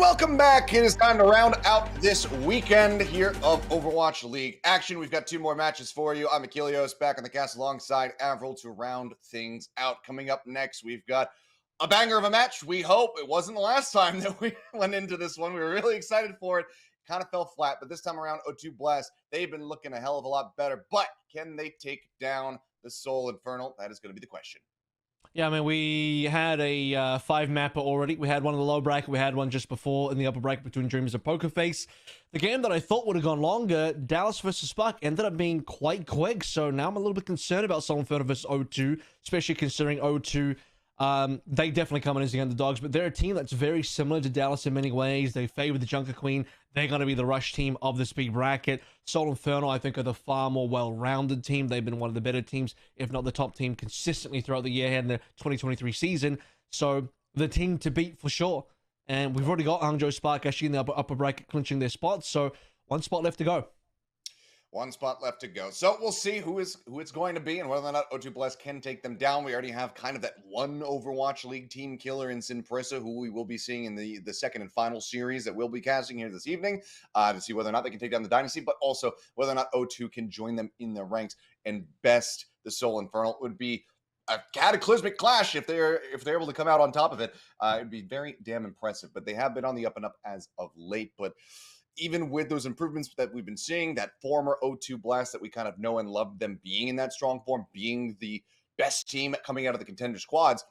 welcome back. It is time to round out this weekend here of Overwatch League action. We've got two more matches for you. I'm Ilios back on the cast alongside Avril to round things out. Coming up next, we've got a banger of a match. We hope it wasn't the last time that we went into this one. We were really excited for it. Kind of fell flat, but this time around, O2 Blast, they've been looking a hell of a lot better. But can they take down the Seoul Infernal? That is going to be the question. Yeah, I mean, we had a five-mapper already. We had one in the low bracket. We had one just before in the upper bracket between Dreamers and Poker Face. The game that I thought would have gone longer, Dallas versus Spark, ended up being quite quick. So now I'm a little bit concerned about Seoul Infernal versus O2, especially considering O2, they definitely come in as the underdogs, but they're a team that's very similar to Dallas in many ways. They favor the Junker Queen. They're going to be the rush team of this big bracket. Seoul Infernal, I think, are the far more well-rounded team. They've been one of the better teams, if not the top team, consistently throughout the year and the 2023 season. So the team to beat for sure. And we've already got Hangzhou Spark actually in the upper bracket clinching their spots. So one spot left to go. One spot left to go. So we'll see who it's going to be and whether or not O2 Blast can take them down. We already have kind of that one Overwatch League team killer in Sinprissa, who we will be seeing in the second and final series that we'll be casting here this evening to see whether or not they can take down the Dynasty, but also whether or not O2 can join them in their ranks and best the Seoul Infernal. It would be a cataclysmic clash if they're able to come out on top of it. It'd be very damn impressive, but they have been on the up and up as of late. But even with those improvements that we've been seeing, that former O2 Blast that we kind of know and love them being in that strong form, being the best team coming out of the contender squads,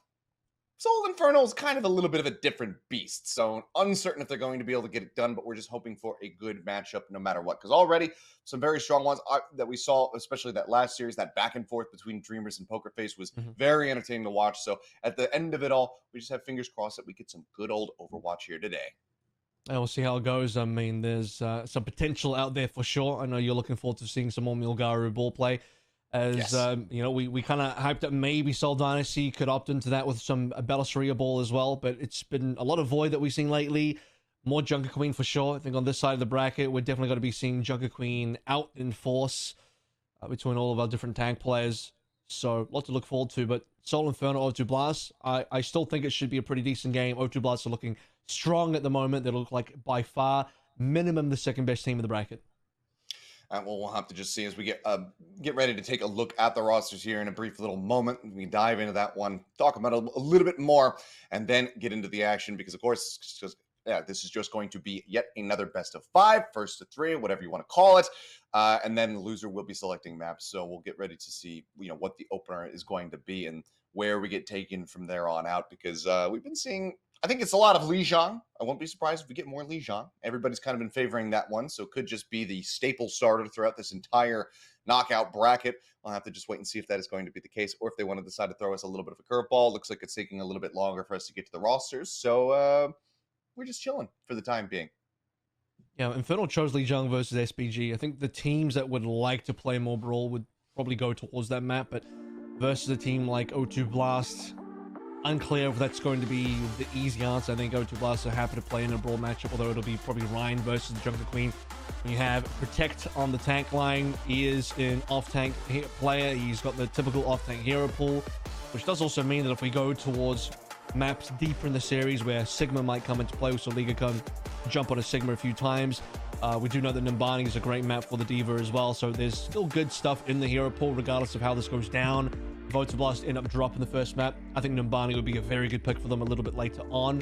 Seoul Infernal is kind of a little bit of a different beast. So uncertain if they're going to be able to get it done, but we're just hoping for a good matchup no matter what. Because already some very strong ones that we saw, especially that last series, that back and forth between Dreamers and Poker Face was very entertaining to watch. So at the end of it all, we just have fingers crossed that we get some good old Overwatch here today. And we'll see how it goes. I mean, there's some potential out there for sure. I know you're looking forward to seeing some more Milgaru ball play. As, yes. You know, we kind of hyped up maybe Seoul Dynasty could opt into that with some Bellasaria ball as well. But it's been a lot of Void that we've seen lately. More Junker Queen for sure. I think on this side of the bracket, we're definitely going to be seeing Junker Queen out in force between all of our different tank players. So, a lot to look forward to. But Seoul Infernal, O2 Blast, I still think it should be a pretty decent game. O2 Blast are looking strong at the moment. They look like by far minimum the second best team in the bracket. Well, we'll have to just see as we get ready to take a look at the rosters here in a brief little moment. We dive into that one, talk about it a little bit more, and then get into the action because, of course, this is just going to be yet another best of 5, first to 3, whatever you want to call it, and then the loser will be selecting maps. So we'll get ready to see, what the opener is going to be and where we get taken from there on out because we've been seeing. I think it's a lot of Lijiang. I won't be surprised if we get more Lijiang. Everybody's kind of been favoring that one, so it could just be the staple starter throughout this entire knockout bracket. I'll have to just wait and see if that is going to be the case, or if they want to decide to throw us a little bit of a curveball. Looks like it's taking a little bit longer for us to get to the rosters, so we're just chilling for the time being. Yeah, Infernal chose Lijiang versus SPG. I think the teams that would like to play more Brawl would probably go towards that map, but versus a team like O2 Blast, unclear if that's going to be the easy answer. I think O2 Blast are happy to play in a Brawl matchup, although it'll be probably Ryan versus the Junker Queen. You have Protect on the tank line. He is an off-tank player. He's got the typical off-tank hero pool, which does also mean that if we go towards maps deeper in the series where Sigma might come into play, so Liga can jump on a Sigma a few times. We do know that Numbani is a great map for the Diva as well, so there's still good stuff in the hero pool regardless of how this goes down. If O2 Blast end up dropping the first map, I think Numbani would be a very good pick for them a little bit later on.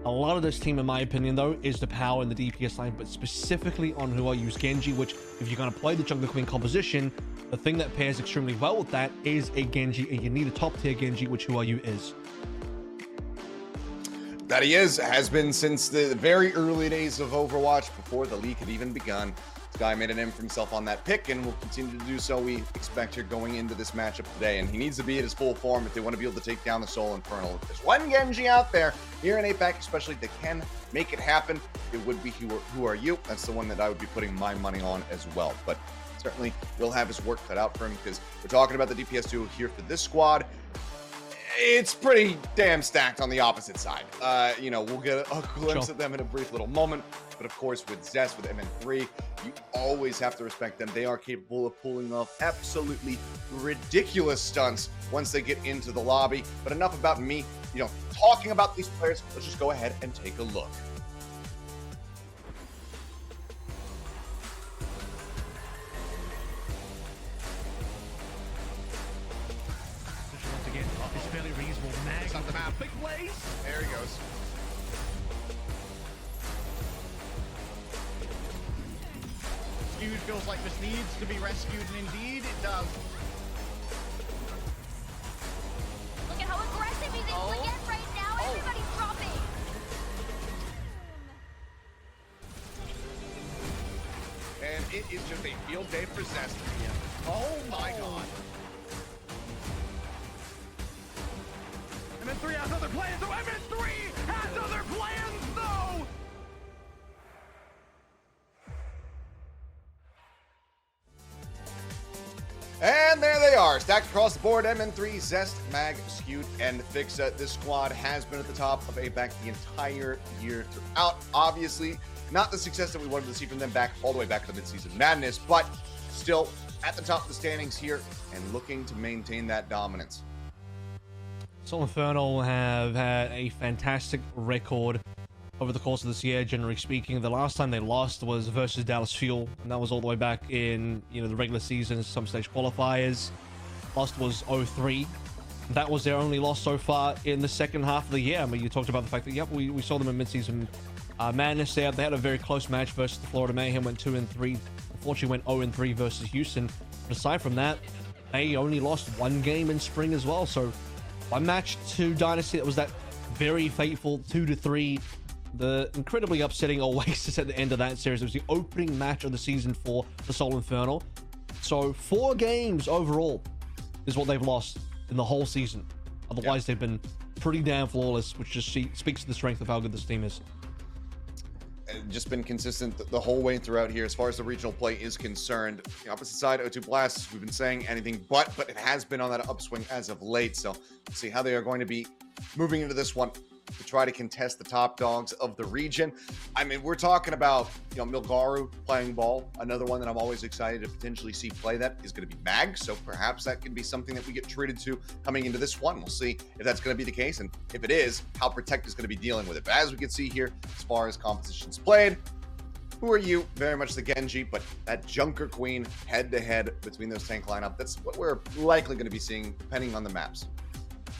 A lot of this team, in my opinion, though, is the power in the DPS line, but specifically on who I use Genji, which, if you're going to play the Jungle Queen composition, the thing that pairs extremely well with that is a Genji, and you need a top-tier Genji, which Who Are You is. That he has been since the very early days of Overwatch, before the league had even begun. This guy made a name for himself on that pick and will continue to do so, we expect, here going into this matchup today. And he needs to be at his full form if they want to be able to take down the Seoul Infernal. If there's one Genji out there, here in APAC especially, that can make it happen, it would be Who Are You? That's the one that I would be putting my money on as well. But certainly will have his work cut out for him because we're talking about the DPS duo here for this squad. It's pretty damn stacked on the opposite side. We'll get a glimpse at them in a brief little moment. But of course, with Zest, with MN3, you always have to respect them. They are capable of pulling off absolutely ridiculous stunts once they get into the lobby. But enough about me, talking about these players. Let's just go ahead and take a look. place. There he goes. Skewed feels like this needs to be rescued, and indeed it does. Look at how aggressive he's able to get right now. Everybody's dropping. And it is just a field day for Zest. Oh my god. MN3 has other plans, so MN3 has other plans, though! And there they are, stacked across the board. MN3, Zest, Mag, Skewed, and Fixa. This squad has been at the top of APAC the entire year throughout. Obviously, not the success that we wanted to see from them back all the way back to the midseason madness, but still at the top of the standings here and looking to maintain that dominance. Seoul Infernal have had a fantastic record over the course of this year, generally speaking. The last time they lost was versus Dallas Fuel, and that was all the way back in, you know, the regular season, some stage qualifiers. Lost was 0-3. That was their only loss so far in the second half of the year. I mean, you talked about the fact that, yep, we saw them in mid-season madness there. They had a very close match versus the Florida Mayhem, went 2-3. Unfortunately, went 0-3 versus Houston. But aside from that, they only lost one game in spring as well. So one match to Dynasty, that was that very fateful 2-3. The incredibly upsetting Oasis at the end of that series. It was the opening match of the season for the Seoul Infernal. So 4 games overall is what they've lost in the whole season. Otherwise, they've been pretty damn flawless, which just speaks to the strength of how good this team is. Just been consistent the whole way throughout here as far as the regional play is concerned. The opposite side, O2 Blast, we've been saying anything but it has been on that upswing as of late. So let's see how they are going to be moving into this one to try to contest the top dogs of the region. I mean, we're talking about, you know, Milgaru playing ball. Another one that I'm always excited to potentially see play that is going to be Mag. So perhaps that could be something that we get treated to coming into this one. We'll see if that's going to be the case. And if it is, how Protect is going to be dealing with it. But as we can see here, as far as compositions played, who are you? Very much the Genji, but that Junker Queen head-to-head between those tank lineup, that's what we're likely going to be seeing depending on the maps.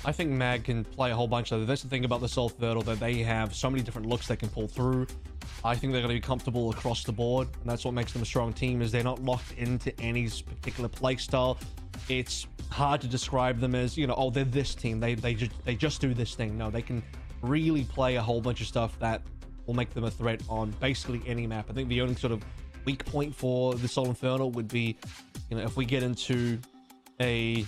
I think Mag can play a whole bunch of. That's the thing about the Seoul Infernal, that they have so many different looks they can pull through. I think they're going to be comfortable across the board, and that's what makes them a strong team, is they're not locked into any particular play style. It's hard to describe them as, you know, oh, they're this team. They just do this thing. No, they can really play a whole bunch of stuff that will make them a threat on basically any map. I think the only sort of weak point for the Seoul Infernal would be, you know, if we get into a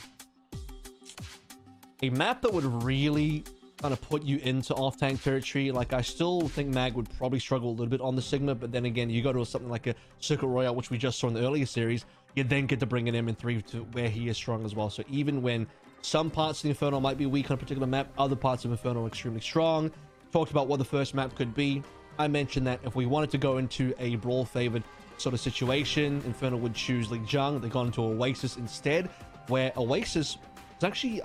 map that would really kind of put you into off-tank territory. Like, I still think Mag would probably struggle a little bit on the Sigma, but then again, you go to something like a Circuit Royale, which we just saw in the earlier series, you then get to bring an MN3 to where he is strong as well. So even when some parts of the Infernal might be weak on a particular map, other parts of Infernal are extremely strong. Talked about what the first map could be. I mentioned that if we wanted to go into a brawl-favored sort of situation, Infernal would choose Lijiang. They've gone into Oasis instead, where Oasis is actually,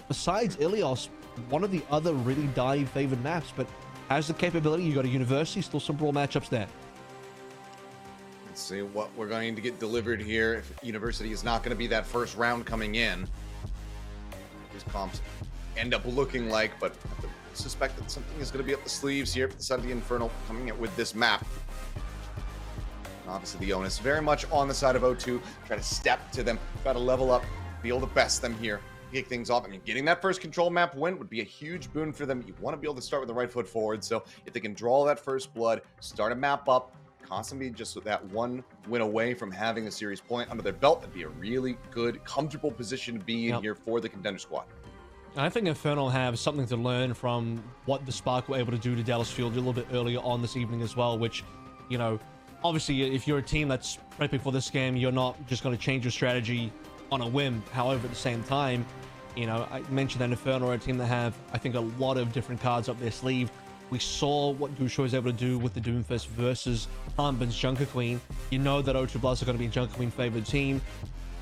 besides Ilios, one of the other really dive favored maps, but has the capability. You got a University, still some brawl matchups there. Let's see what we're going to get delivered here. If University is not going to be that first round coming in, these comps end up looking like, but I suspect that something is going to be up the sleeves here for the side of the Infernal coming in with this map. And obviously the onus very much on the side of O2, try to step to them, try to level up, be able to best them here, kick things off. I mean, getting that first control map win would be a huge boon for them. You want to be able to start with the right foot forward. So if they can draw that first blood, start a map up, constantly just that one win away from having a series point under their belt, that'd be a really good, comfortable position to be in here for the contender squad. I think Infernal have something to learn from what the Spark were able to do to Dallas Field a little bit earlier on this evening as well, which, you know, obviously if you're a team that's prepping for this game, you're not just going to change your strategy on a whim. However, at the same time, you know, I mentioned that Infernal are a team that have, I think, a lot of different cards up their sleeve. We saw what Gusho was able to do with the Doomfist versus Hanbin's Junker Queen. You know that O2 Bloods are going to be a Junker Queen favored team.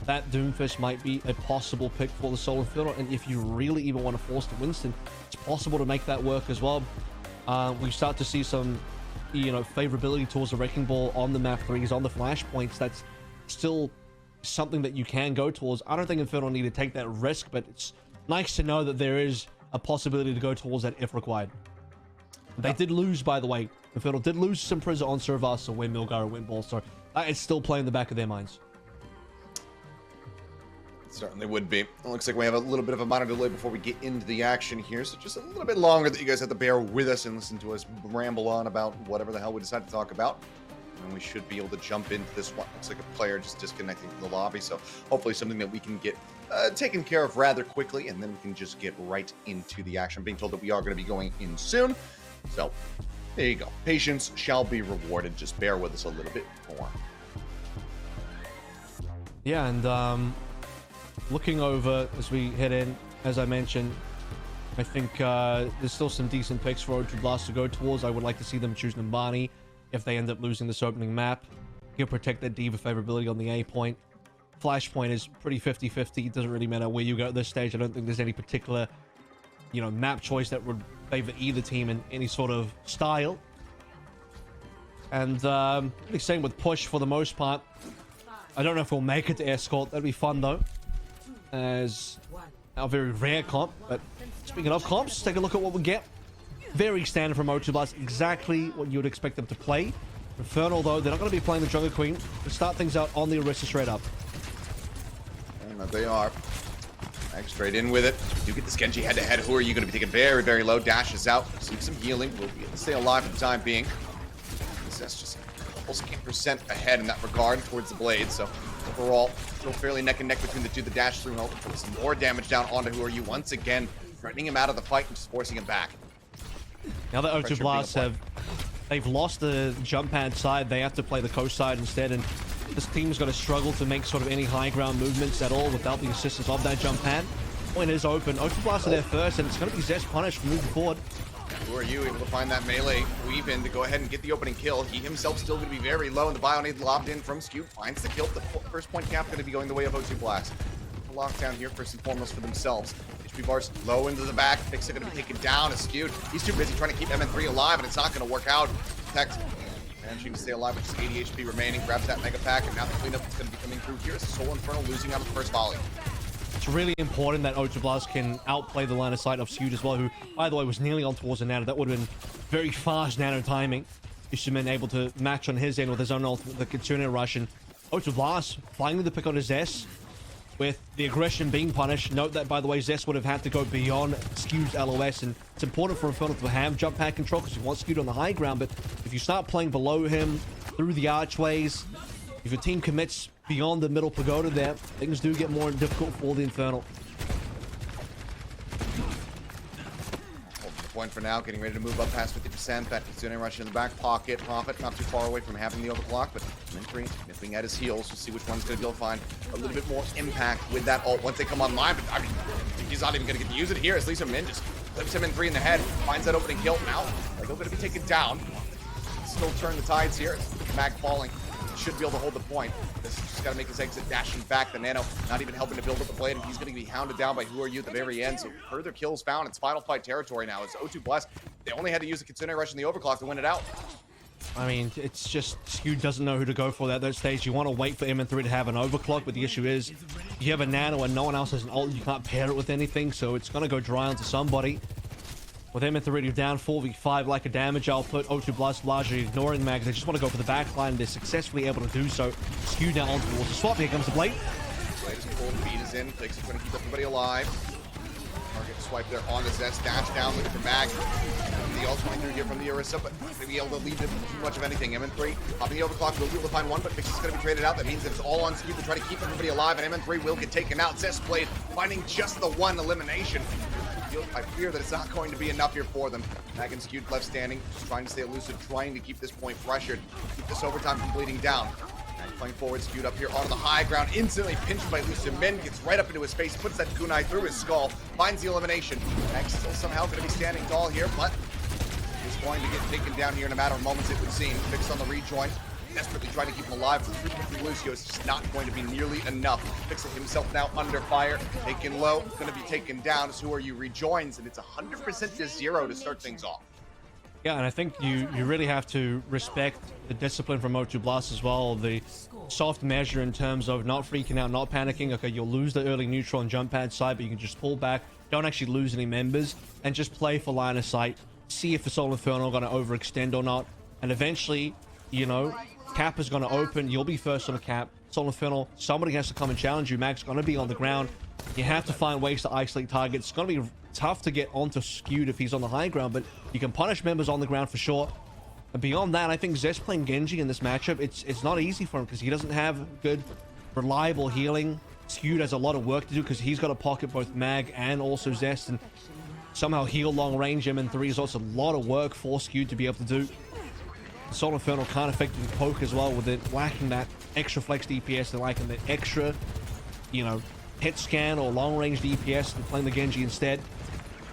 That Doomfist might be a possible pick for the Seoul Infernal, and if you really even want to force the Winston, it's possible to make that work as well. We start to see some, you know, favorability towards the Wrecking Ball on the map 3s, on the Flashpoints. That's still something that you can go towards. I don't think Infernal need to take that risk, but it's nice to know that there is a possibility to go towards that if required. They did lose, by the way. Infernal did lose some Prison on Servas, so win Milgar, win Ball, so that is still playing in the back of their minds. Certainly would be. It looks like we have a little bit of a minor delay before we get into the action here, so just a little bit longer that you guys have to bear with us and listen to us ramble on about whatever the hell we decide to talk about. And we should be able to jump into this one. Looks like a player just disconnecting from the lobby, so hopefully something that we can get taken care of rather quickly, and then we can just get right into the action. I'm being told that we are going to be going in soon, so there you go. Patience shall be rewarded. Just bear with us a little bit more. Yeah, and looking over as we head in, as I mentioned, I think there's still some decent picks for O2 Blast to go towards. I would like to see them choose Nimbani if they end up losing this opening map. He'll protect that D.Va favorability on the A point. Flashpoint is pretty 50-50. It doesn't really matter where you go at this stage. I don't think there's any particular, map choice that would favor either team in any sort of style. And really same with Push for the most part. I don't know if we'll make it to Escort. That'd be fun though, as our very rare comp. But speaking of comps, take a look at what we get. Very standard from O2 Blast, exactly what you would expect them to play. Infernal though, they're not going to be playing the Jungle Queen. They start things out on the Orisa straight up. And they are. Back straight in with it. You get this Genji head-to-head. Who are you going to be taking very, very low? Dashes out. Seek some healing. We'll be able to stay alive for the time being. That's just a couple % ahead in that regard towards the blade. So overall, still fairly neck and neck between the two. The dash through help put some more damage down onto Who Are You once again, threatening him out of the fight and just forcing him back. Now that O2 Blast they've lost the jump pad side, they have to play the coast side instead, and this team's going to struggle to make sort of any high ground movements at all without the assistance of that jump pad. Point is open. O2 Blast are there first, and it's going to be Zest punished for moving forward. Who Are You able to find that melee weave in to go ahead and get the opening kill? He himself still going to be very low, and the Bionade lobbed in from Skew finds the kill. The first point cap going to be going the way of O2 Blast. The lockdown here first and foremost for themselves. HP bars low into the back. Fix are going to be taken down. Is Skewed. He's too busy trying to keep MN3 alive, and it's not going to work out. Protect. Managing to stay alive with just 80 HP remaining. Grabs that mega pack, and now the cleanup is going to be coming through here. Seoul Infernal losing out of the first volley. It's really important that O2 Blast can outplay the line of sight of Skewed as well, who, by the way, was nearly on towards the Nano. That would have been very fast Nano timing. He should have been able to match on his end with his own ultimate, the Kitsune Rush. And O2 Blast finally the pick on his S, with the aggression being punished. Note that, by the way, Zest would have had to go beyond Skew's LOS, and it's important for Infernal to have jump pad control because he wants Skewed on the high ground, but if you start playing below him, through the archways, if your team commits beyond the middle pagoda there, things do get more difficult for the Infernal. Holding the point for now, getting ready to move up past 50%. That Kitsune Rush in the back pocket. Profit not too far away from having the overclock, but Min3 nipping at his heels. We'll see which one's going to be able to find a little bit more impact with that ult once they come online. But I mean, he's not even going to get to use it here as Lisa Min just flips him in 3 in the head, finds that opening kill. Now, they're going to be taken down. Still turn the tides here. Mag falling. Should be able to hold the point. This just got to make his exit, dashing back. The Nano not even helping to build up the blade, and he's going to be hounded down by Who Are You at the very end. So further kills found. It's final fight territory now. It's O2 Blast. They only had to use the Kitsune Rush and the overclock to win it out. I mean, it's just Skew doesn't know who to go for at that stage. You want to wait for MN3 to have an overclock, but the issue is you have a Nano and no one else has an ult. You can't pair it with anything, so it's going to go dry onto somebody. With MN3 down 4v5 like a damage output, O2 Blast largely ignoring Mag. They just want to go for the backline. They're successfully able to do so. Skew down on towards the swap. Here comes the Blade. Blade is pulled, beat is in. Fix is going to keep everybody alive. Target swipe there on the Zest. Dash down, looking for Mag. The ult coming through here from the Orisa, but not going to be able to lead to too much of anything. MN3 popping the overclock, will be able to find one, but Fix is going to be traded out. That means that it's all on Skew to try to keep everybody alive, and MN3 will get taken out. Zest Blade finding just the one elimination. I fear that it's not going to be enough here for them. Mag and Skewed left standing, just trying to stay elusive, trying to keep this point pressured, keep this overtime from bleeding down. Mag playing forward, Skewed up here on the high ground, instantly pinched by Lucid Min, gets right up into his face, puts that kunai through his skull, finds the elimination. Mag still somehow going to be standing tall here, but he's going to get taken down here in a matter of moments, it would seem. Fixed on the rejoin. Desperately trying to keep him alive. 350 Lucio is just not going to be nearly enough. Fixing himself now under fire. Taken low. Going to be taken down. As Who Are You rejoins, and it's 100% to 0 to start things off. Yeah, and I think you really have to respect the discipline from O2 Blast as well. The soft measure in terms of not freaking out, not panicking. Okay, you'll lose the early neutral and jump pad side, but you can just pull back. don't actually lose any members, and just play for line of sight. See if the Seoul Infernal are going to overextend or not. And eventually, you know, cap is going to open. You'll be first on the cap. Seoul Infernal, somebody has to come and challenge you. Mag's going to be on the ground. You have to find ways to isolate targets. It's going to be tough to get onto Skewed if he's on the high ground, but you can punish members on the ground for sure. And beyond that, I think Zest playing Genji in this matchup, it's not easy for him because he doesn't have good, reliable healing. Skewed has a lot of work to do because he's got to pocket both Mag and also Zest, and somehow heal long range MN3 is also a lot of work for Skewed to be able to do. Seoul Infernal can't effectively poke as well with it, lacking that extra flex DPS and lacking the extra, you know, hit scan or long range DPS and playing the Genji instead.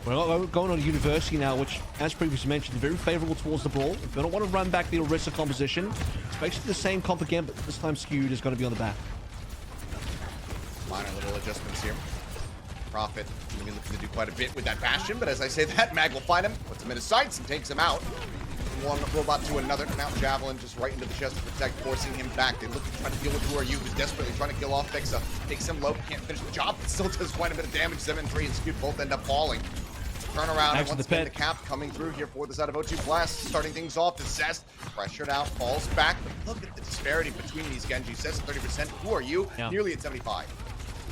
We're going on a University now, which, as previously mentioned, is very favorable towards the brawl. If they don't want to run back the Orisa composition, it's basically the same comp again, but this time Skewed is going to be on the back. Minor little adjustments here. Prophet going to be looking to do quite a bit with that Bastion, but as I say that, Mag will find him, puts him in his sights, and takes him out. One robot to another. Now Javelin just right into the chest to protect, forcing him back. They look to try to deal with Who Are You, who's desperately trying to kill off Fixa. Takes him low, can't finish the job, but still does quite a bit of damage. 7-3 and Skewed both end up falling. Turn around, and once again the cap coming through here for the side of O2 Blast. Starting things off, the Zest pressured out, falls back. But look at the disparity between these Genji. Zest at 30%, Who Are You? Yeah. Nearly at 75.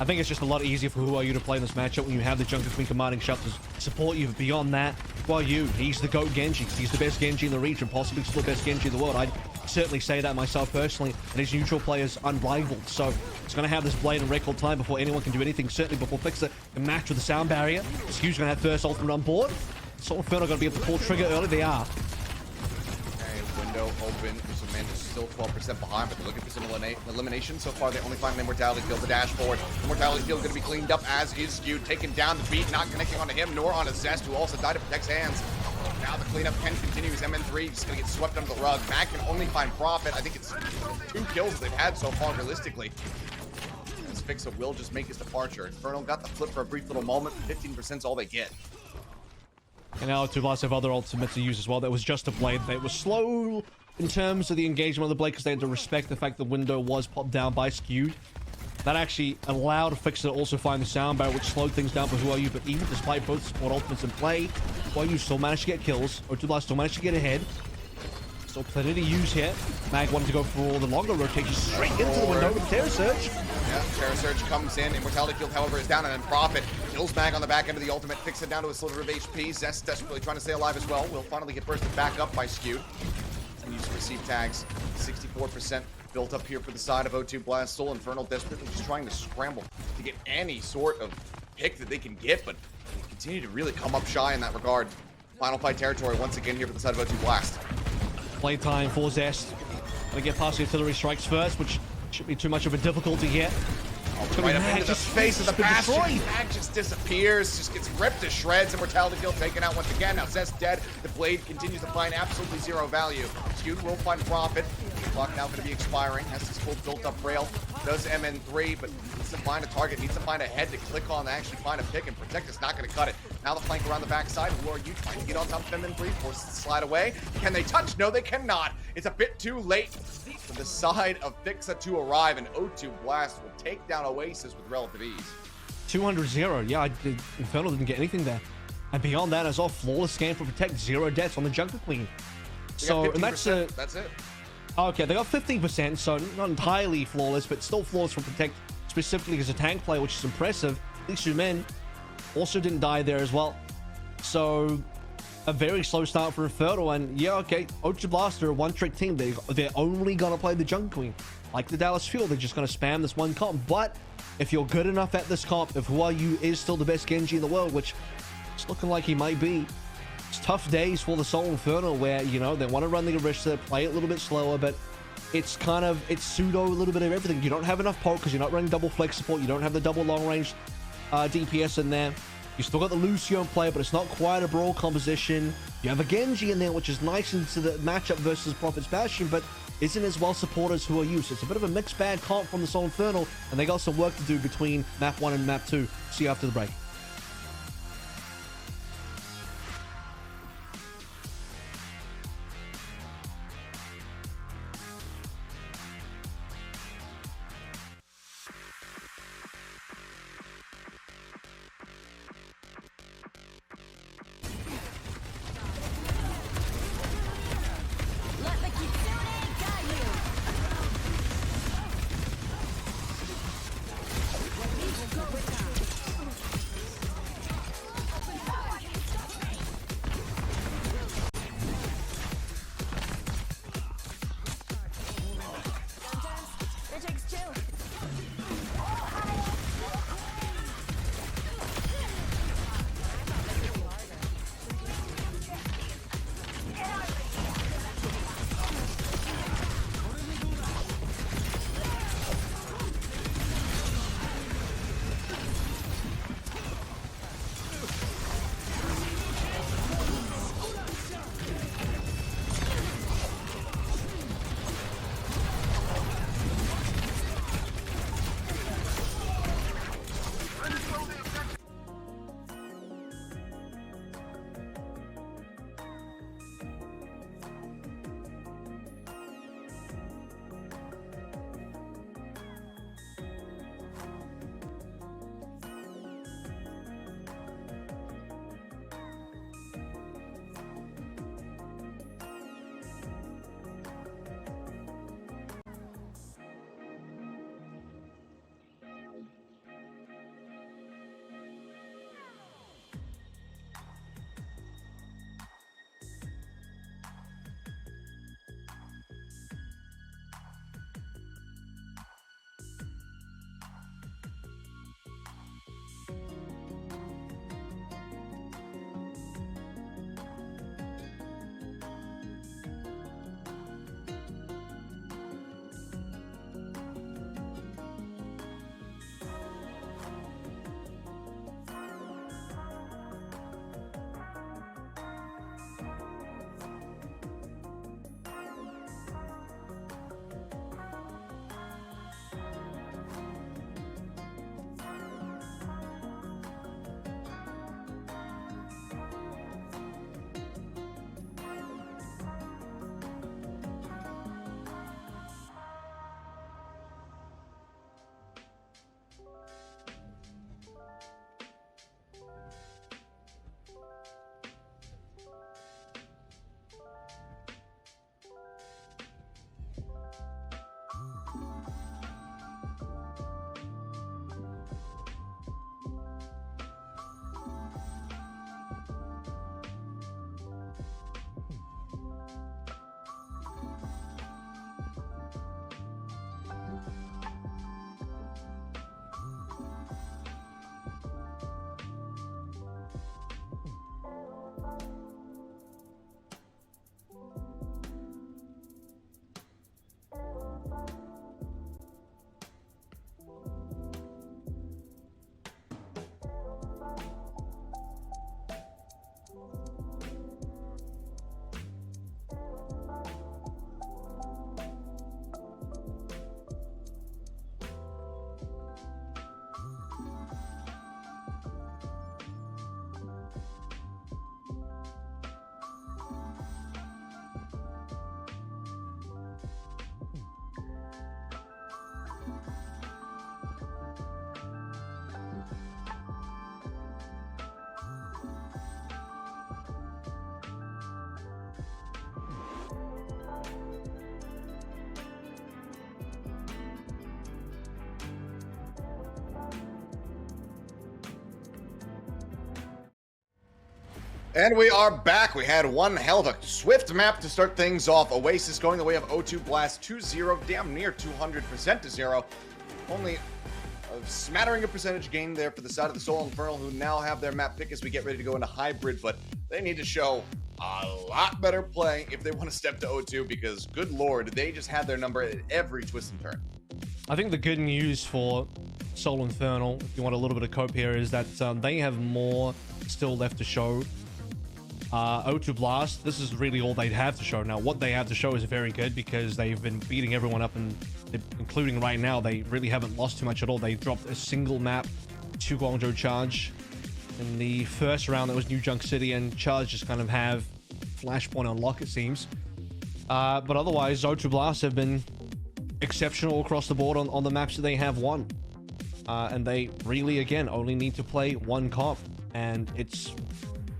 I think it's just a lot easier for Who Are You to play in this matchup when you have the Junker Queen commanding shuttles support you. Beyond that, Who Are You? He's the GOAT Genji. He's the best Genji in the region, possibly still the best Genji in the world. I'd certainly say that myself personally, and his neutral play is unrivaled. So it's going to have this blade in record time before anyone can do anything, certainly before Fixa can match with the sound barrier. Skew's going to have first ultimate on board. Soul Infernal going to be able to pull trigger early. They are. Okay, window open. Mantis still 12% behind, but they're looking for some elimination. So far, they only find an Immortality Field to dash forward. Immortality Field going to be cleaned up, as is Skewed. Taken down the beat, not connecting onto him, nor on a Zest, who also died to protect hands. Now the cleanup can continue. MN3 just going to get swept under the rug. Mag can only find Prophet. I think it's 2 kills they've had so far, realistically. As Fixa will just make his departure. Infernal got the flip for a brief little moment. 15% is all they get. And now two lots of other ultimates to use as well. That was just a blade. That was slow in terms of the engagement of the blade because they had to respect the fact the window was popped down by Skewed. That actually allowed Fixa to also find the sound barrier, which slowed things down for Who Are You. But even despite both support ultimates in play, Who Are You still managed to get kills. O2 Blast still managed to get ahead. Still plenty to use here. Mag wanted to go for all the longer rotation straight into the window with Terror Surge. Yeah, Terror Surge comes in. Immortality Field, however, is down, and then Prophet kills Mag on the back end of the ultimate, picks it down to a sliver of HP. Zest desperately trying to stay alive as well. Will finally get bursted back up by Skewed. Continues to receive tags. 64% built up here for the side of O2 Blast. Soul Infernal desperately just trying to scramble to get any sort of pick that they can get, but they continue to really come up shy in that regard. Final fight territory once again here for the side of O2 Blast. Playtime for Zest. Gonna get past the artillery strikes first, which shouldn't be too much of a difficulty yet. Right up into the face of the Bastion. Mag just disappears, just gets ripped to shreds. Immortality Field taken out once again. Now Zest dead. The blade continues to find absolutely zero value. Skewed will find Prophet. The clock now going to be expiring. Has his full built-up rail. Does MN3, but needs to find a target. Needs to find a head to click on to actually find a pick, and Protect is not going to cut it. Now the flank around the backside. Who Are You trying to get on top of MN3? Forces to slide away. Can they touch? No, they cannot. It's a bit too late for the side of Fixa to arrive, and O2 Blast will take down Oasis with relative ease. 200-0. Yeah, Infernal didn't get anything there. And beyond that, I saw flawless scan for Protect, 0 deaths on the Junker Queen. So, and that's it. Okay, they got 15%, so not entirely flawless, but still flawless for Protect, specifically as a tank player, which is impressive. These two men also didn't die there as well. So, a very slow start for Infernal, and yeah, okay, O2 Blast are a one-trick team. They're only gonna play the Junker Queen. Like the Dallas Fuel, they're just gonna spam this one comp. But if you're good enough at this comp, if Who Are You is still the best Genji in the world, which it's looking like he might be, it's tough days for the Seoul Infernal where, you know, they want to run the Orisa, play it a little bit slower, but it's pseudo a little bit of everything. You don't have enough poke because you're not running double flex support. You don't have the double long range DPS in there. You still got the Lucio in play, but it's not quite a brawl composition. You have a Genji in there, which is nice into the matchup versus Prophet's Bastion, but isn't as well supported as Who Are You. So it's a bit of a mixed bag comp from the Seoul Infernal, and they got some work to do between map 1 and map 2. See you after the break. And we are back. We had one hell of a swift map to start things off. Oasis going the way of O2 Blast 2-0, damn near 200% to 0. Only a smattering of percentage gain there for the side of the Seoul Infernal, who now have their map pick as we get ready to go into hybrid, but they need to show a lot better play if they want to step to O2, because good lord, they just had their number at every twist and turn. I think the good news for Seoul Infernal, if you want a little bit of cope here, is that they have more still left to show. O2 Blast, this is really all they'd have to show. Now, what they have to show is very good because they've been beating everyone up, and including right now, they really haven't lost too much at all. They dropped a single map to Guangzhou Charge. In the first round, that was New Junk City, and Charge just kind of have Flashpoint on lock, it seems. But otherwise, O2 Blast have been exceptional across the board on the maps that they have won. And they really, again, only need to play one comp. And it's,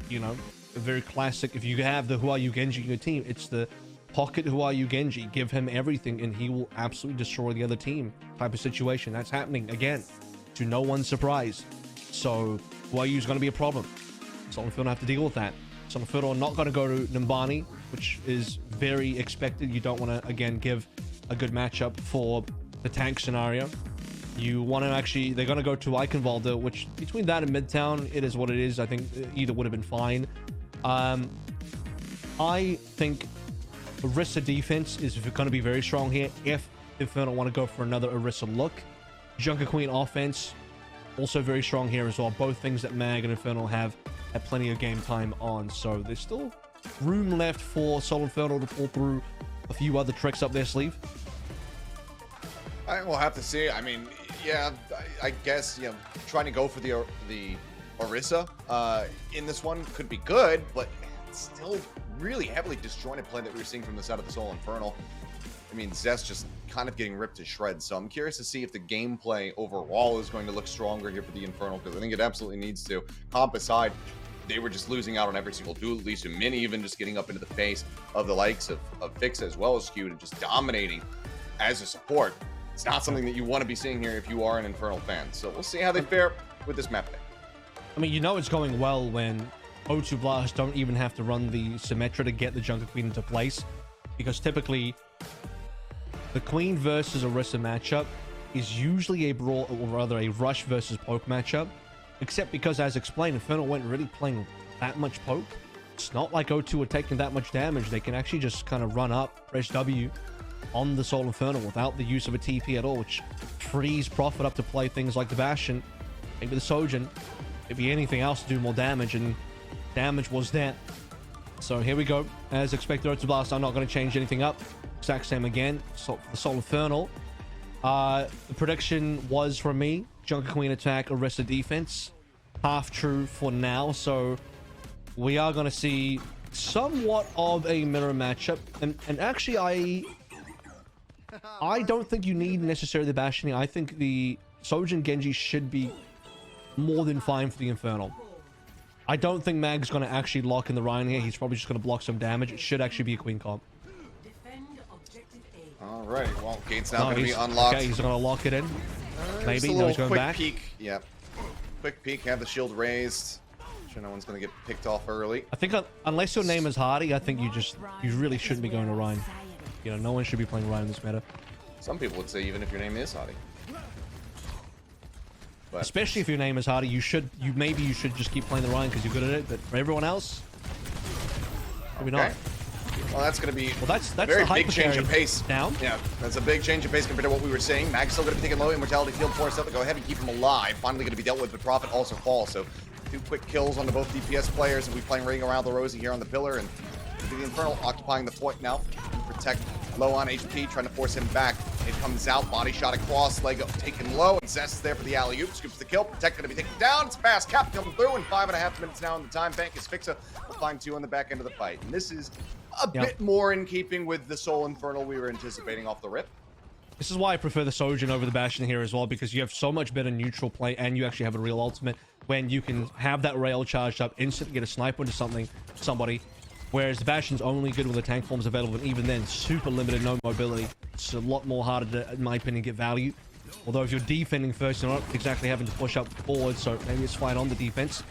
you know, a very classic. If you have the Who Are You Genji in your team, it's the pocket Who Are You Genji. Give him everything and he will absolutely destroy the other team type of situation. That's happening again, to no one's surprise. So Who Are You is going to be a problem. Seoul Infernal have to deal with that. Seoul Infernal are not going to go to Numbani, which is very expected. You don't want to, again, give a good matchup for the tank scenario. You want to actually, they're going to go to Eichenwalde, which between that and Midtown, it is what it is. I think either would have been fine. I think Orisa defense is going to be very strong here if Infernal want to go for another Orisa look. Junker Queen offense, also very strong here as well. Both things that Mag and Infernal have had plenty of game time on. So there's still room left for Seoul Infernal to pull through a few other tricks up their sleeve. I will have to see. I mean, yeah, I guess, you know, trying to go for the Orisa in this one could be good, but it's still really heavily disjointed play that we were seeing from the side of the Seoul Infernal. I mean, Zest just kind of getting ripped to shreds, so I'm curious to see if the gameplay overall is going to look stronger here for the Infernal, because I think it absolutely needs to. Comp aside, they were just losing out on every single duel, at least Mini even just getting up into the face of the likes of Fixa as well as Skewed and just dominating as a support. It's not something that you want to be seeing here if you are an Infernal fan. So we'll see how they fare with this map pick. I mean, you know it's going well when O2 Blast don't even have to run the Symmetra to get the Junker Queen into place. Because typically, the Queen versus Orisa matchup is usually a brawl, or rather a Rush versus Poke matchup. Except because, as explained, Infernal weren't really playing that much Poke. It's not like O2 are taking that much damage. They can actually just kind of run up, press W on the Seoul Infernal without the use of a TP at all, which frees Prophet up to play things like the Bastion, maybe the Sojin, maybe anything else to do more damage, and damage was there. So here we go. As expected, O2 Blast, I'm not going to change anything up. Exact same again. So for the Seoul Infernal, the prediction was from me, Junker Queen attack, Orisa defense. Half true for now, so we are going to see somewhat of a mirror matchup. And actually, I don't think you need necessarily the Bastion. I think the Sojin Genji should be more than fine for the Infernal. I don't think Mag's going to actually lock in the Ryan here. He's probably just going to block some damage. It should actually be a Queen comp. All right, well, gate's now going to be unlocked. Okay, he's going to lock it in. Maybe. No, he's going back. Peek. Yeah. Quick peek, have the shield raised. Sure no one's going to get picked off early. I think unless your name is Hardy, I think you really shouldn't be going to Ryan. You know, no one should be playing Ryan in this meta. Some people would say even if your name is Hardy. But especially if your name is Hardy, maybe you should just keep playing the Ryan because you're good at it. But for everyone else, maybe not. Well, that's going to be that's a very the big change of pace. Down. Yeah, that's a big change of pace compared to what we were saying. Mag's still going to be taking low. Immortality Field forced out to go ahead and keep him alive. Finally going to be dealt with, but Prophet also falls. So 2 quick kills on the both DPS players, and we playing ring around the Rosie here on the pillar, and the Infernal occupying the point now. Protect low on HP, trying to force him back. It comes out, body shot across, leg up, taken low, and Zest there for the alley-oop, scoops the kill. Protect going to be taken down. It's fast cap coming through, and 5.5 minutes now in the time bank. Is Fixa will find 2 on the back end of the fight, and this is a bit more in keeping with the Seoul Infernal we were anticipating off the rip. This is why I prefer the Sojin over the Bastion here as well, because you have so much better neutral play, and you actually have a real ultimate when you can have that rail charged up, instantly get a sniper into somebody. Whereas the Bastion's only good with the tank forms available, and even then, super limited, no mobility. It's a lot more harder to, in my opinion, get value. Although if you're defending first, you're not exactly having to push up forward, so maybe it's fine on the defense.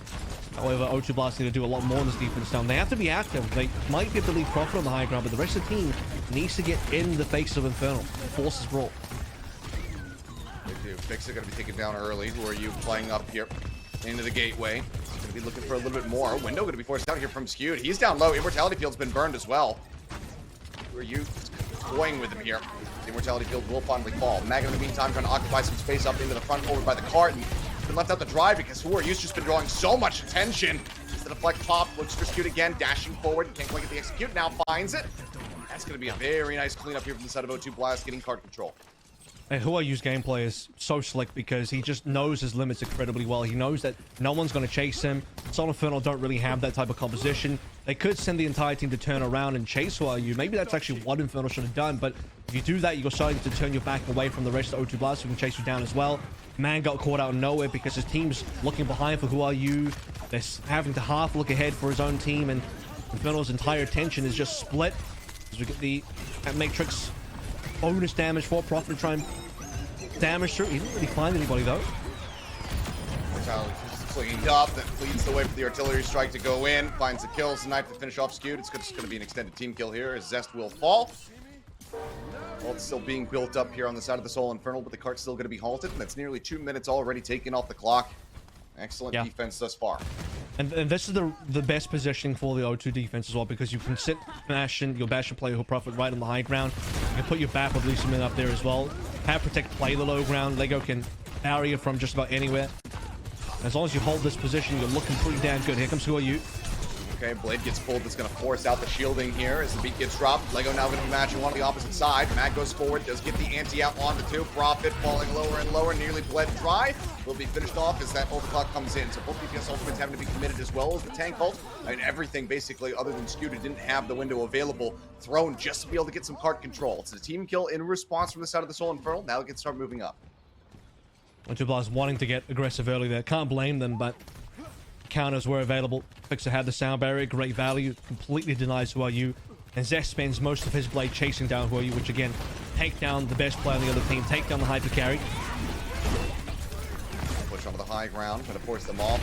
However, O2 Blast need to do a lot more in this defense down. They have to be active. They might be able to leave Profit on the high ground, but the rest of the team needs to get in the face of Infernal. Force is brawl. They do. Fix are going to be taken down early. Who are you playing up here into the gateway? He's going to be looking for a little bit more. Window going to be forced out here from Skewed. He's down low. Immortality Field's been burned as well. Who are you toying with him here? The Immortality Field will finally fall. Mag in the meantime trying to occupy some space up into the front over by the cart. And been left out to dry because Who Are You's just been drawing so much attention. Just the deflect pop, looks for Skewed again, dashing forward. Can't quite get the execute. Now finds it. That's going to be a very nice cleanup here from the side of O2 Blast, getting cart control. And Who I Use gameplay is so slick because he just knows his limits incredibly well. He knows that no one's going to chase him. Soul Infernal don't really have that type of composition. They could send the entire team to turn around and chase Who Are You. Maybe that's actually what Infernal should have done, but if you do that, you're starting to turn your back away from the rest of O2 Blast who can chase you down as well. Man got caught out of nowhere because his team's looking behind for Who Are You. They're having to half look ahead for his own team, and Infernal's entire attention is just split. As we get the Matrix bonus damage for Profit to try and damage through. He didn't really find anybody though. Mortality cleaned up. That leads the way for the artillery strike to go in. Finds the kills, the knife to finish off Skewed. It's just going to be an extended team kill here as Zest will fall. Well, it's still being built up here on the side of the Soul Infernal, but the cart's still going to be halted. And that's nearly 2 minutes already taken off the clock. Excellent defense thus far. And this is the best positioning for the O2 defense as well, because you can sit Bastion, your Bastion player who'll Profit right on the high ground. You can put your BAP with Lucimin up there as well. Have Protect play the low ground. Lego can barrier from just about anywhere. As long as you hold this position, you're looking pretty damn good. Here comes Who Are You. Okay, Blade gets pulled. That's going to force out the shielding here as the beat gets dropped. Lego now going to be matching one on the opposite side. Mag goes forward, does get the anti out onto two. Profit falling lower and lower, nearly bled dry. Will be finished off as that overclock comes in. So both DPS ultimates having to be committed as well as the tank ult. I mean, everything basically other than Skewed who didn't have the window available thrown just to be able to get some cart control. It's a team kill in response from the side of the Soul Infernal. Now it can start moving up. O2 Blast wanting to get aggressive early there. Can't blame them, but counters were available. Fixer had the sound barrier, great value, completely denies Who Are You. And Zest spends most of his blade chasing down Who Are You, which again, take down the best player on the other team, take down the hyper carry. Push onto the high ground, trying to force them off.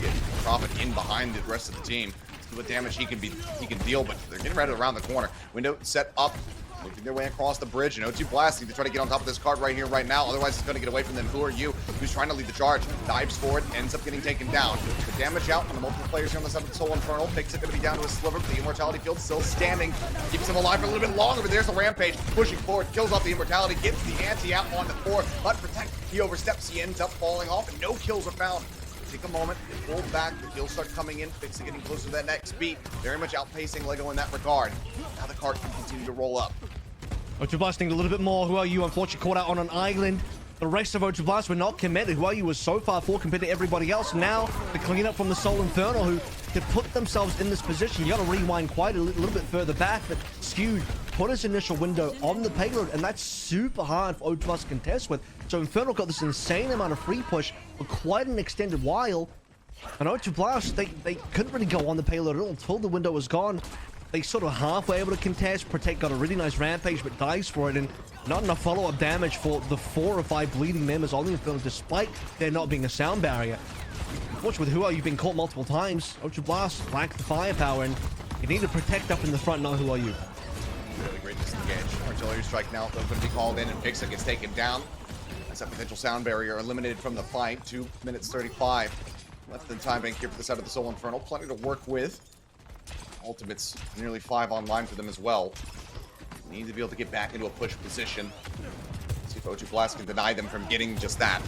Get Profit in behind the rest of the team. See what damage he can deal, but they're getting ready around the corner. Window set up. Looking their way across the bridge, and O2 Blast need to try to get on top of this card right here, right now. Otherwise, it's going to get away from them. Who Are You? Who's trying to lead the charge? Dives forward, ends up getting taken down. The damage out on the multiple players here on the side of the Soul Infernal. Picks it going to be down to a sliver, but the Immortality Field still standing. Keeps him alive for a little bit longer, but there's the Rampage. Pushing forward, kills off the Immortality, gets the anti out on the 4. But Protect, he oversteps, he ends up falling off, and no kills are found. Take a moment, they pull back, the kills start coming in, Fix getting closer to that next beat. Very much outpacing Lego in that regard. Now the cart can continue to roll up. O2 Blast needing a little bit more. Who Are You? Unfortunately caught out on an island. The rest of O2 Blast were not committed. Who Are You was so far forward compared to everybody else. Now the cleanup from the Soul Infernal, who to put themselves in this position, you got to rewind quite a little bit further back. But Skewed put his initial window on the payload, and that's super hard for O2 Blast to contest with. So Infernal got this insane amount of free push for quite an extended while. And O2 Blast, they couldn't really go on the payload at all until the window was gone. They sort of halfway able to contest. Protect got a really nice rampage, but dies for it, and not enough follow-up damage for the 4 or 5 bleeding members on the Infernal, despite there not being a sound barrier. Watch with Who Are You being caught multiple times. O2 Blast lacked the firepower, and you need to Protect up in the front, not Who Are You. Really great disengage. Artillery strike now going to be called in, and Pixel gets taken down. That's a potential sound barrier eliminated from the fight. 2 minutes 35 left in time bank here for the side of the Soul Infernal. Plenty to work with. Ultimates nearly 5 online for them as well. Need to be able to get back into a push position. See if O2 Blast can deny them from getting just that.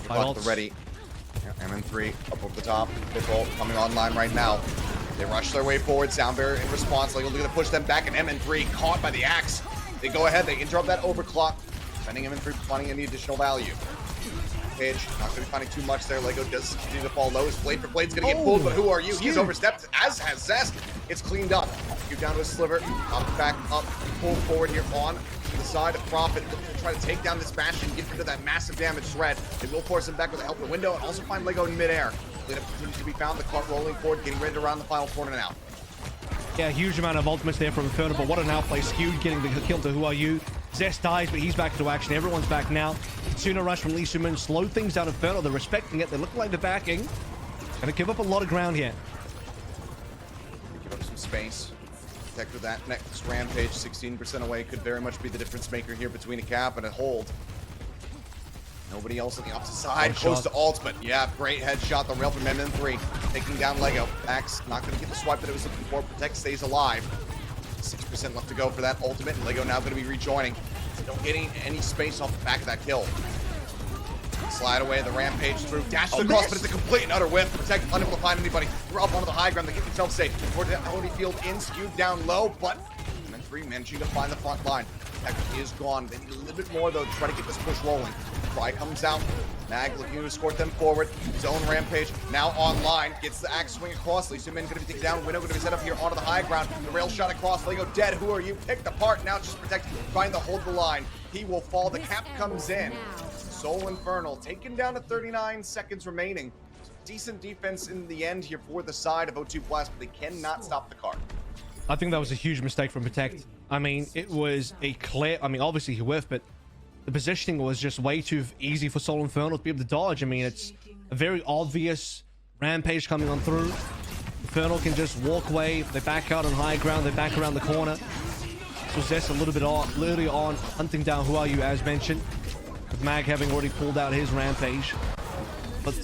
Block the ready. Yeah, MN3 up over the top. Fifth ult coming online right now. They rush their way forward. Sound barrier in response. Like they're going to push them back, and MN3 caught by the axe. They go ahead. They interrupt that overclock. Sending MN3 finding any additional value. Page, not going to be finding too much there. Lego does continue to fall low. His Blade for Blade's going to get pulled, but Who Are You? He's overstepped, as has Zest. It's cleaned up. You down to a sliver. Back up, pulled forward here on the side of Profit. Looking to try to take down this Bastion, get rid of that massive damage thread. They will force him back with the help of the window and also find Lego in midair. Cleanup continues to be found. The cart rolling forward, getting ready to round the final corner now. Yeah, huge amount of ultimates there from Infernal, but what an outplay. Skewed getting the kill to Who Are You. Zest dies, but he's back into action. Everyone's back now. Sooner rush from Lee Suman. Slow things down Infernal. They're respecting it. They're looking like they're backing. Gonna give up a lot of ground here. Give up some space. Protect with that next rampage. 16% away could very much be the difference maker here between a cap and a hold. Nobody else on the opposite side. Close to ultimate. Yeah, great headshot. The rail from MM3. Taking down Lego. Axe not going to get the swipe that it was looking for. Protect stays alive. 6% left to go for that ultimate. And Lego now going to be rejoining. Don't get any space off the back of that kill. Slide away the rampage through. Dash across, but it's a complete and utter whiff. Protect unable to find anybody. They're up onto the high ground. They get themselves safe. Toward the Holyfield in, skewed down low, but MM3 managing to find the front line. Protect is gone. They need a little bit more though to try to get this push rolling. Fry comes out. Mag looking to escort them forward. Zone rampage now online. Gets the axe swing across. Lisa Min going to be taken down. Winnow going to be set up here onto the high ground. The rail shot across. Lego dead. Who are you? Picked apart. Now just Protect trying to hold the line. He will fall. The cap comes in. Seoul Infernal taken down to 39 seconds remaining. Decent defense in the end here for the side of O2 Blast, but they cannot stop the card. I think that was a huge mistake from Protect. I mean, it was a clear... I mean, obviously he whiffed, but the positioning was just way too easy for Seoul Infernal to be able to dodge. I mean, it's a very obvious rampage coming on through. Infernal can just walk away. They back out on high ground. They back around the corner. So Zest a little bit early on, hunting down Who Are You, as mentioned. With Mag having already pulled out his rampage. But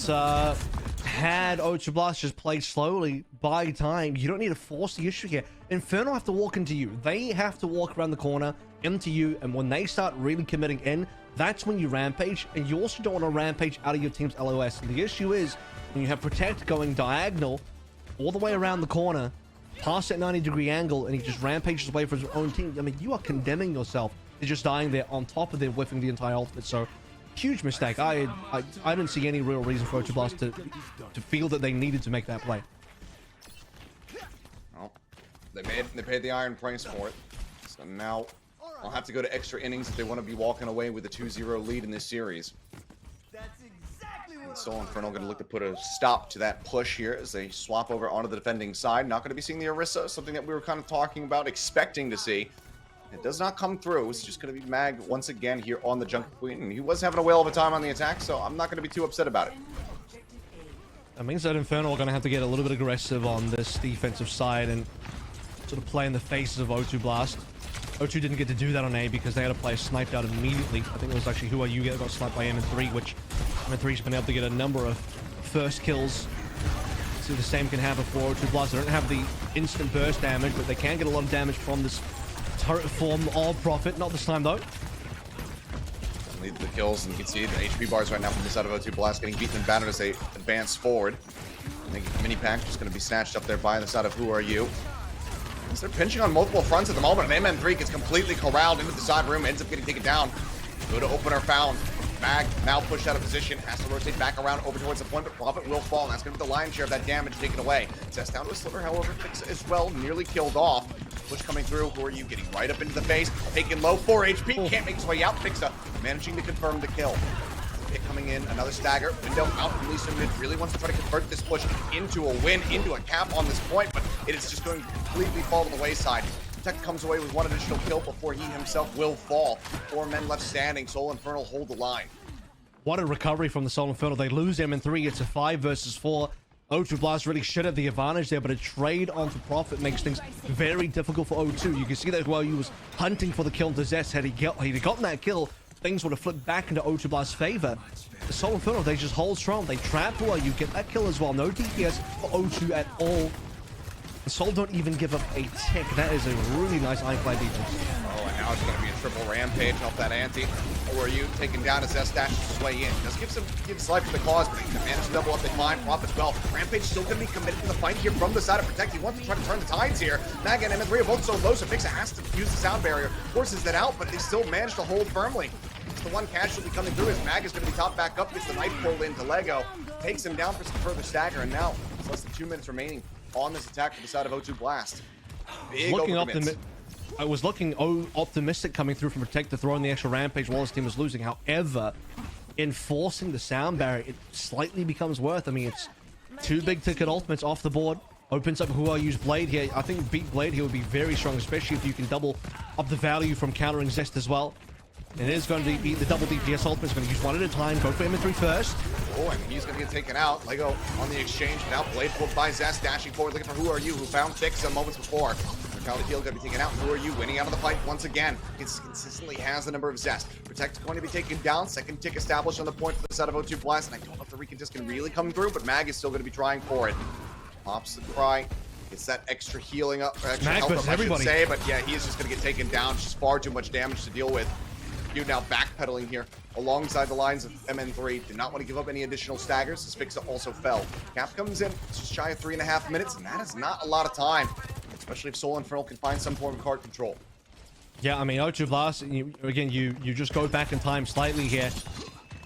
had O2 Blast just played slowly, by time, you don't need to force the issue here. Infernal have to walk into you. They have to walk around the corner into you, and when they start really committing in, that's when you rampage. And you also don't want to rampage out of your team's LOS. And the issue is when you have Protect going diagonal all the way around the corner past that 90-degree angle, and he just rampages away from his own team. I mean, you are condemning yourself to just dying there on top of them whiffing the entire ultimate. So huge mistake. I didn't see any real reason for O2 Blast to feel that they needed to make that play. Well, they paid the iron price for it. So now I'll have to go to extra innings if they want to be walking away with a 2-0 lead in this series. And Seoul Infernal going to look to put a stop to that push here as they swap over onto the defending side. Not going to be seeing the Orisa, something that we were kind of talking about, expecting to see. It does not come through. It's just going to be Mag once again here on the Junker Queen. And he was having a whale of a time on the attack, so I'm not going to be too upset about it. That means that Infernal are going to have to get a little bit aggressive on this defensive side and sort of play in the faces of O2 Blast. O2 didn't get to do that on A because they had a player sniped out immediately. I think it was actually Who Are You that got sniped by M3, which M3's been able to get a number of first kills. So the same can happen for O2 Blast. They don't have the instant burst damage, but they can get a lot of damage from this turret form of Prophet. Not this time though. Lead the kills, and you can see the HP bars right now from the side of O2 Blast getting beaten and battered as they advance forward. I think mini pack just going to be snatched up there by the side of Who Are You. They're pinching on multiple fronts at the moment, and MN3 gets completely corralled into the side room, ends up getting taken down. Good opener found. Mag now pushed out of position, has to rotate back around over towards the point, but Prophet will fall, and that's going to be the lion's share of that damage taken away. Zest down to a sliver, however, Fix as well, nearly killed off. Push coming through. Who Are You getting right up into the face, taking low, 4 HP, can't make his way out. Fixa managing to confirm the kill. Pick coming in, another stagger. Window out from Lisa Mid really wants to try to convert this push into a win, into a cap on this point, but it is just going to completely fall to the wayside. Protect comes away with one additional kill before he himself will fall. 4 men left standing. Soul Infernal hold the line. What a recovery from the Soul Infernal. They lose M3. It's a 5 versus 4. O2 Blast really should have the advantage there, but a trade onto Prophet makes things very difficult for O2. You can see that while he was hunting for the kill to Zest, had he gotten that kill, things would have flipped back into O2 Blast's favor. The Soul Infernal, they just hold strong. They trap Who Are You, get that kill as well. No DPS for O2 at all. The Soul don't even give up a tick. That is a really nice ironclad defense. Oh, and now it's going to be a triple rampage off that ante. Who Are You taken down as Zest dashes his way in. Does give life to the cause, but he can manage to double up the climb. Prophet well. Rampage still going to be committed to the fight here from the side of Protect. He wants to try to turn the tides here. Mag and M3 are both so low, so Fixa has to use the sound barrier. Forces that out, but they still manage to hold firmly. The one casualty coming through as Mag is going to be topped back up. Gets the knife pulled into Lego. Takes him down for some further stagger, and now it's less than 2 minutes remaining on this attack for the side of O2 Blast. Big I was looking optimistic coming through from Protect to throw in the extra rampage while his team was losing. However, enforcing the sound barrier, it slightly becomes worth. I mean, it's 2 big ticket ultimates off the board. Opens up Who Are You's Blade here. I think beat Blade here would be very strong, especially if you can double up the value from countering Zest as well. It is going to be the double DPS ultimate. It's going to use one at a time. Go for Imagery first. Oh, and he's going to get taken out. Lego on the exchange. Now Blade pulled by Zest, dashing forward, looking for Who Are You, who found Thick some moments before. Counter heal going to be taken out. Who Are You winning out of the fight once again. He consistently has the number of Zest. Protect's going to be taken down. Second tick established on the point for the side of O2 Blast. And I don't know if the recontest can really come through, but Mag is still going to be trying for it. Pops the cry. Gets that extra healing up, extra health up, I should say. But yeah, he is just going to get taken down. It's just far too much damage to deal with. You now backpedaling here alongside the lines of MN3. Did not want to give up any additional staggers. Asphyxia also fell. Cap comes in. It's just shy of 3.5 minutes, and that is not a lot of time, especially if Seoul Infernal can find some form of card control. Yeah, I mean, O2 Blast, you just go back in time slightly here.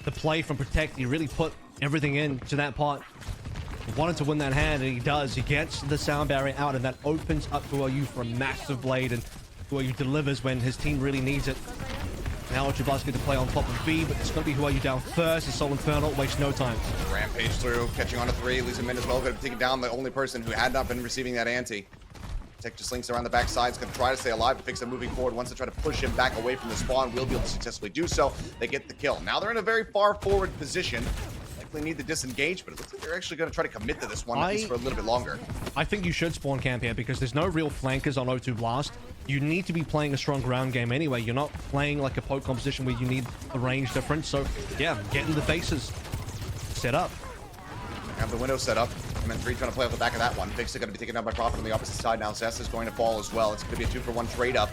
The play from Protect, he really put everything into that part. He wanted to win that hand, and he does. He gets the sound barrier out, and that opens up Who Are You for a massive blade, and Who Are You delivers when his team really needs it. Now O2 Blast get to play on top of B, but it's going to be Who Are You down first, and Seoul Infernal wastes no time. Rampage through, catching on to 3, losing min as well. Going to take it down the only person who had not been receiving that ante. Tech just links around the backside. It's going to try to stay alive, but Fix moving forward. Once they try to push him back away from the spawn, will be able to successfully do so. They get the kill. Now they're in a very far forward position. Likely need to disengage, but it looks like they're actually going to try to commit to this one at least for a little bit longer. I think you should spawn camp here because there's no real flankers on O2 Blast. You need to be playing a strong ground game anyway. You're not playing like a poke composition where you need a range difference. So yeah, get in the faces. Set up. Have the window set up. MN3 trying to play off the back of that one. Fix is going to be taken down by Prophet on the opposite side now. Zest is going to fall as well. It's going to be a 2-for-1 trade up.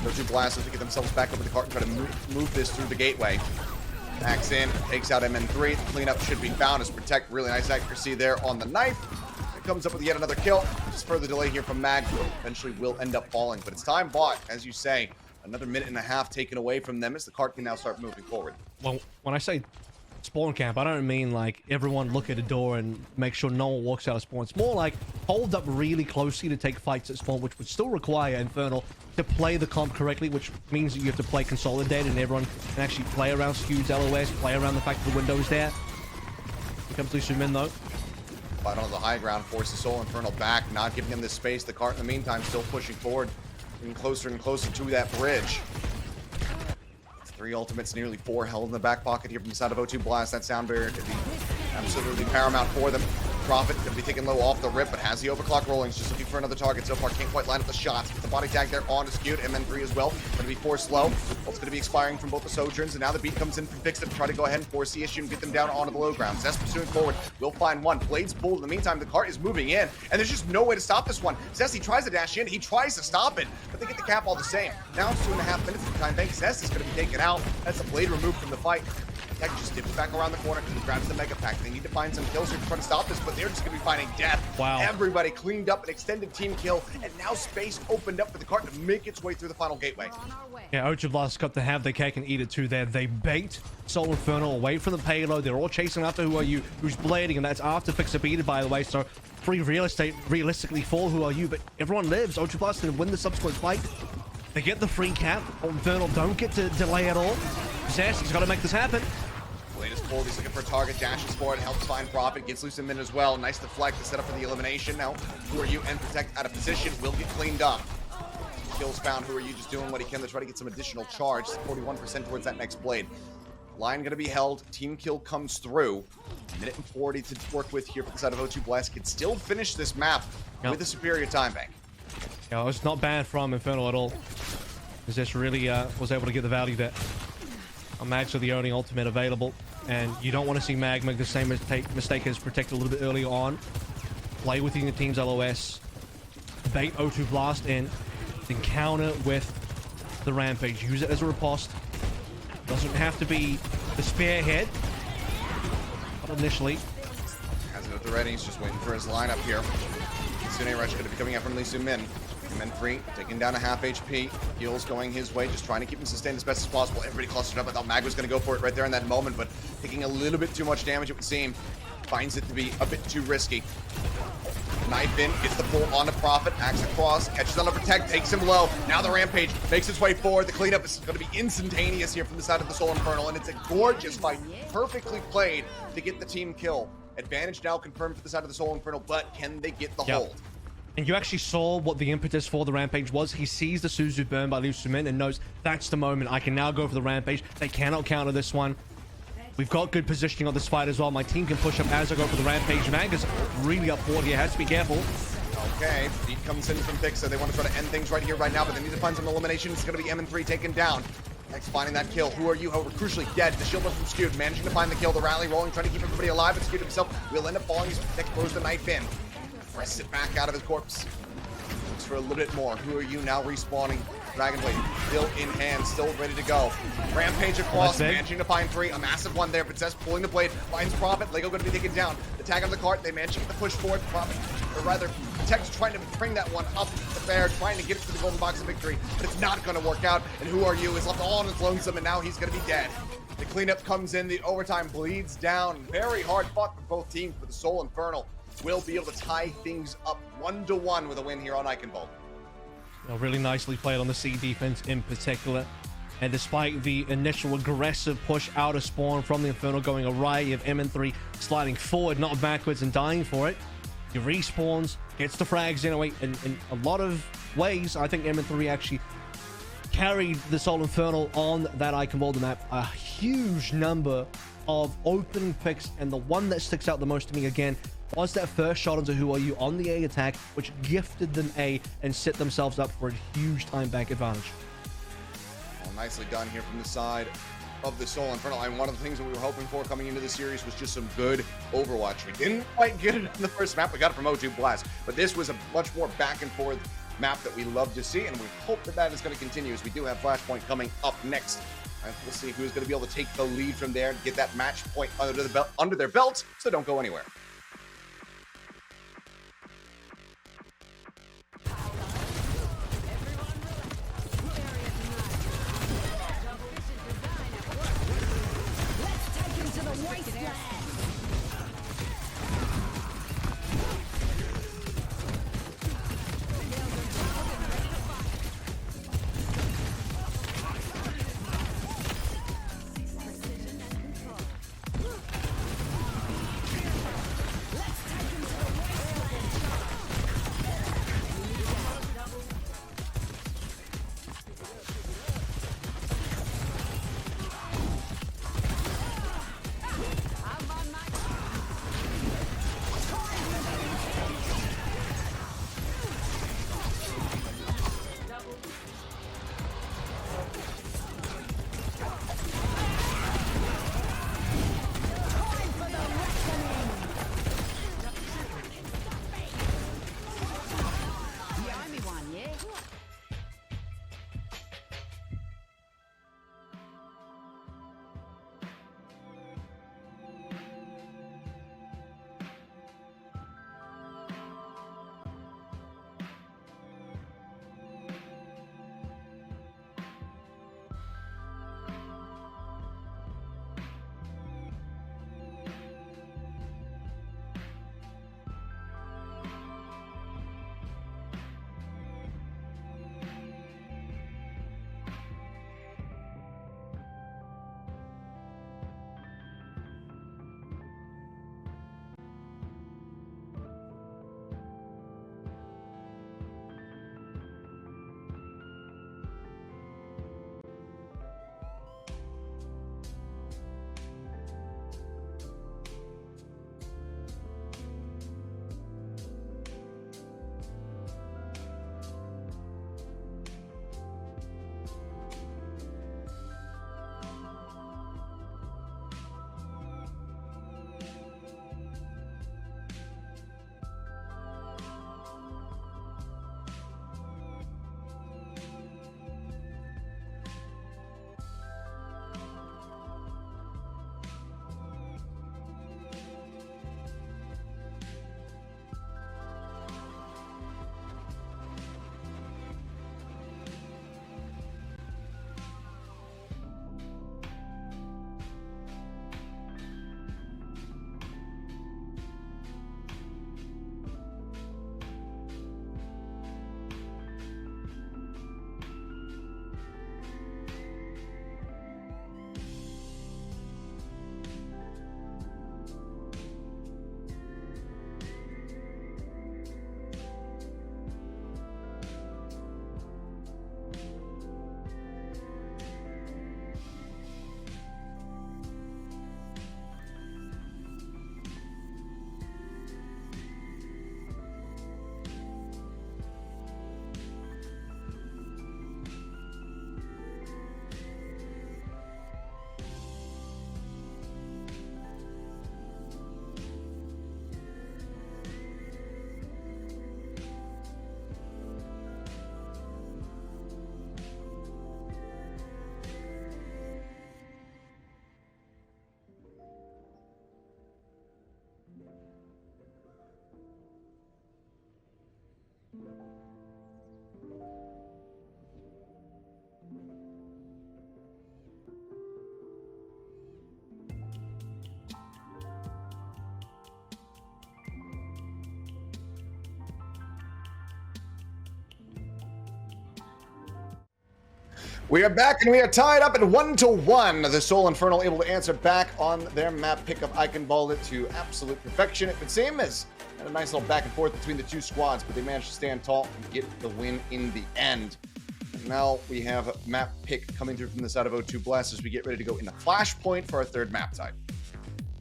Those two blasters to get themselves back over the cart and try to move this through the gateway. Backs in, takes out MN3. The cleanup should be found as Protect. Really nice accuracy there on the knife. It comes up with yet another kill. Just further delay here from Mag. Eventually will end up falling, but it's time bought, as you say. Another minute and a half taken away from them as the cart can now start moving forward. Well, when I say spawn camp, I don't mean like everyone look at a door and make sure no one walks out of spawn. It's more like hold up really closely to take fights at spawn, which would still require Infernal to play the comp correctly, which means that you have to play consolidated and everyone can actually play around Skew's LOS, play around the fact that the window's there. Here comes Lee Min though. Fight on the high ground forces Seoul Infernal back, not giving him this space. The cart in the meantime still pushing forward, getting closer and closer to that bridge. 3 ultimates, nearly 4 held in the back pocket here from the side of O2 Blast. That sound barrier could be absolutely paramount for them. Prophet going to be taken low off the rip, but has the overclock rolling. Just looking for another target so far. Can't quite line up the shots. Get the body tag there on to Skewed. MN3 as well. Going to be forced low. It's going to be expiring from both the Sojourns, and now the beat comes in from Fix to try to go ahead and force the issue and get them down onto the low ground. Zest pursuing forward. Will find one. Blades pulled. In the meantime, the cart is moving in, and there's just no way to stop this one. Zest, he tries to dash in. He tries to stop it, but they get the cap all the same. Now it's 2.5 minutes of time bank. Zest is going to be taken out. That's a blade removed from the fight. Tech just dips back around the corner and grabs the mega pack. They need to find some kills here to try to stop this, but they're just going to be finding death. Wow. Everybody cleaned up, an extended team kill, and now space opened up for the cart to make its way through the final gateway. Yeah, O2 Blast got to have their cake and eat it too there. They bait Seoul Infernal away from the payload. They're all chasing after Who Are You, who's blading, and that's after Fixer beat it, by the way. So free real estate realistically for Who Are You, but everyone lives. O2 Blast can win the subsequent fight. They get the free cap. Infernal don't get to delay at all. Zest, he's got to make this happen. Blade is pulled. He's looking for a target. Dashes forward. Helps find Prophet. Gets loose in as well. Nice deflect to set up for the elimination. Now, Who Are You and Protect out of position. Will get cleaned up. Kills found. Who Are You just doing what he can to try to get some additional charge. 41% towards that next blade. Line going to be held. Team kill comes through. Minute and 40 to work with here for the side of O2 Blast. Can still finish this map with a superior time bank. Yeah, it's not bad from Infernal at all. Zest really was able to get the value there. Mags are the only ultimate available, and you don't want to see Mag make the same mistake as Protect a little bit earlier on. Play within the team's LOS, bait O2 Blast in, then counter with the Rampage. Use it as a riposte. Doesn't have to be the spearhead, but initially. Has it at the ready. He's just waiting for his lineup here. Sune Rush going to be coming out from Lee Min. MN3 taking down a half HP. Heals going his way, just trying to keep him sustained as best as possible. Everybody clustered up. I thought Mag was going to go for it right there in that moment, but taking a little bit too much damage, it would seem. Finds it to be a bit too risky. Knife in, gets the pull on the Prophet, acts across, catches on the Protect, takes him low. Now the Rampage makes its way forward. The cleanup is going to be instantaneous here from the side of the Seoul Infernal, and it's a gorgeous fight, perfectly played to get the team kill. Advantage now confirmed for the side of the Seoul Infernal, but can they get the hold? And you actually saw what the impetus for the rampage was. He sees the Suzu burn by Liu Sumin and knows that's the moment. I can now go for the rampage. They cannot counter this one. We've got good positioning on this fight as well. My team can push up as I go for the rampage. Manga's really up forward here. Has to be careful. Okay, beat comes in from Fixer. They want to try to end things right here, right now, but they need to find some elimination. It's going to be M3 taken down. Next, finding that kill. Who are you? However, crucially dead. The shield from Skewed, managing to find the kill. The rally rolling, trying to keep everybody alive, but Skewed himself will end up falling. Nick throws the knife in. Presses it back out of his corpse. Looks for a little bit more. Who are you now respawning? Dragonblade still in hand, still ready to go. Rampage across, managing to find 3. A massive one there. Princess pulling the blade, finds Prophet. Lego going to be taken down. The tag on the cart, they manage to get the push forward. Prophet, or rather, Tech's trying to bring that one up the bear, trying to get it to the golden box of victory, but it's not going to work out. And Who Are You is left all on his lonesome, and now he's going to be dead. The cleanup comes in, the overtime bleeds down. Very hard fought for both teams, but the Seoul Infernal will be able to tie things up 1-1 with a win here on Eichenwald. Really nicely played on the C defense in particular. And despite the initial aggressive push out of spawn from the Infernal going awry, you have MN3 sliding forward, not backwards, and dying for it. He respawns, gets the frags in a lot of ways. I think MN3 actually carried the Seoul Infernal on that Eichenwald map. A huge number of opening picks, and the one that sticks out the most to me again was that first shot into Who Are You on the A attack, which gifted them A and set themselves up for a huge time bank advantage. Well, nicely done here from the side of the Seoul Infernal. And one of the things that we were hoping for coming into the series was just some good Overwatch. We didn't quite get it in the first map. We got it from O2 Blast, but this was a much more back and forth map that we love to see, and we hope that that is going to continue, as we do have Flashpoint coming up next. And we'll see who's going to be able to take the lead from there and get that match point under their belts, so don't go anywhere. We are back and we are tied up at 1-1. The Seoul Infernal able to answer back on their map pickup. I can ball it to absolute perfection. It would seem as had a nice little back and forth between the two squads, but they managed to stand tall and get the win in the end. And now we have a map pick coming through from the side of O2 Blast as we get ready to go into Flashpoint for our third map type.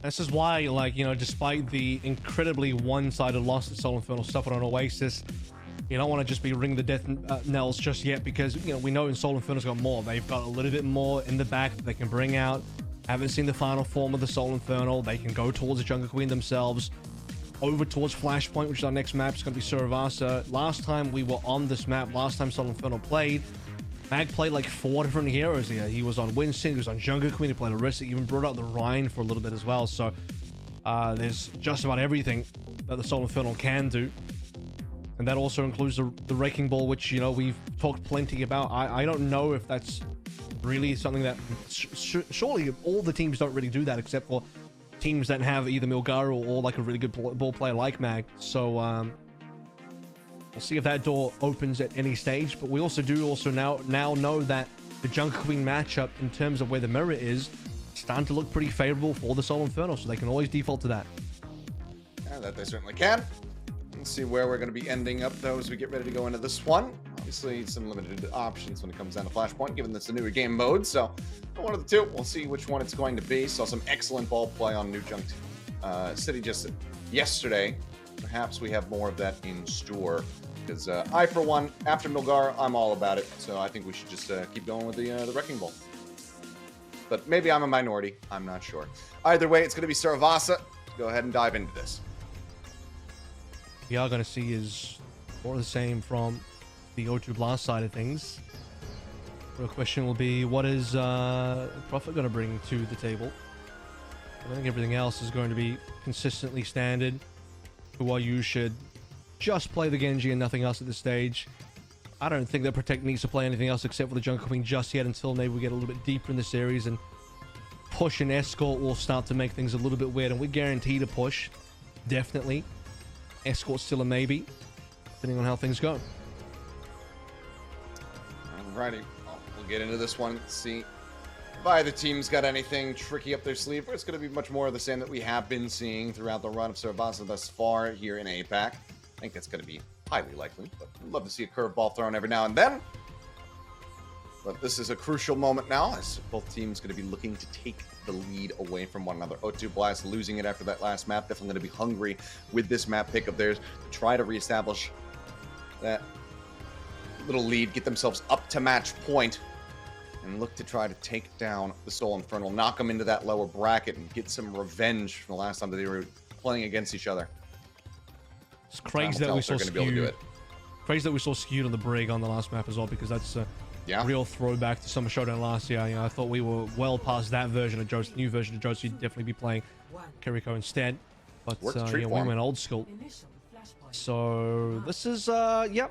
This is why, like, you know, despite the incredibly one-sided loss that Seoul Infernal suffered on Oasis, you don't want to just be ringing the death knells just yet, because, you know, we know in Seoul Infernal's got more. They've got a little bit more in the back that they can bring out. Haven't seen the final form of the Seoul Infernal. They can go towards the Jungle Queen themselves. Over towards Flashpoint, which is our next map. It's going to be Esperanza. Last time we were on this map, last time Seoul Infernal played, Mag played like 4 different heroes here. He was on Winston, he was on Jungle Queen, he played Orisa, even brought out the Rhine for a little bit as well. So there's just about everything that the Seoul Infernal can do. And that also includes the Wrecking Ball, which, you know, we've talked plenty about. I don't know if that's really something that... surely all the teams don't really do that, except for teams that have either Milgar or like a really good ball player like Mag. So we'll see if that door opens at any stage. But we also now know that the Jungle Queen matchup, in terms of where the mirror is, starting to look pretty favorable for the Seoul Infernal, so they can always default to that. Yeah, that they certainly can. Let's see where we're going to be ending up, though, as we get ready to go into this one. Obviously, some limited options when it comes down to Flashpoint, given this a newer game mode. So, one of the two. We'll see which one it's going to be. Saw some excellent ball play on New Junk City just yesterday. Perhaps we have more of that in store. Because I, for one, after Milgar, I'm all about it. So I think we should just keep going with the Wrecking Ball. But maybe I'm a minority. I'm not sure. Either way, it's going to be Saravasa. Go ahead and dive into this. We are going to see is more of the same from the O2 Blast side of things. The question will be, what is Prophet going to bring to the table? I think everything else is going to be consistently standard. While you should just play the Genji and nothing else at this stage. I don't think that Protect needs to play anything else except for the Jungle Queen just yet, until maybe we get a little bit deeper in the series and push and escort will start to make things a little bit weird. And we guarantee to push, definitely. Escort's still a maybe, depending on how things go. Alrighty, well, we'll get into this one. See if either team's got anything tricky up their sleeve, or it's going to be much more of the same that we have been seeing throughout the run of Saravasa thus far here in APAC. I think that's going to be highly likely, but I'd love to see a curveball thrown every now and then. But this is a crucial moment now, as both teams going to be looking to take the lead away from one another. O2 Blast losing it after that last map. Definitely going to be hungry with this map pick of theirs to try to reestablish that little lead, get themselves up to match point, and look to try to take down the Seoul Infernal, knock them into that lower bracket, and get some revenge from the last time that they were playing against each other. It's crazy that we saw skewed. Crazy that we saw skewed on the Brig on the last map as well, because that's a real throwback to Summer Showdown last year. You know, I thought we were well past that version of Joe's. New version of Joe's, you'd definitely be playing Kiriko instead. But yeah, we went old school. So this is yep,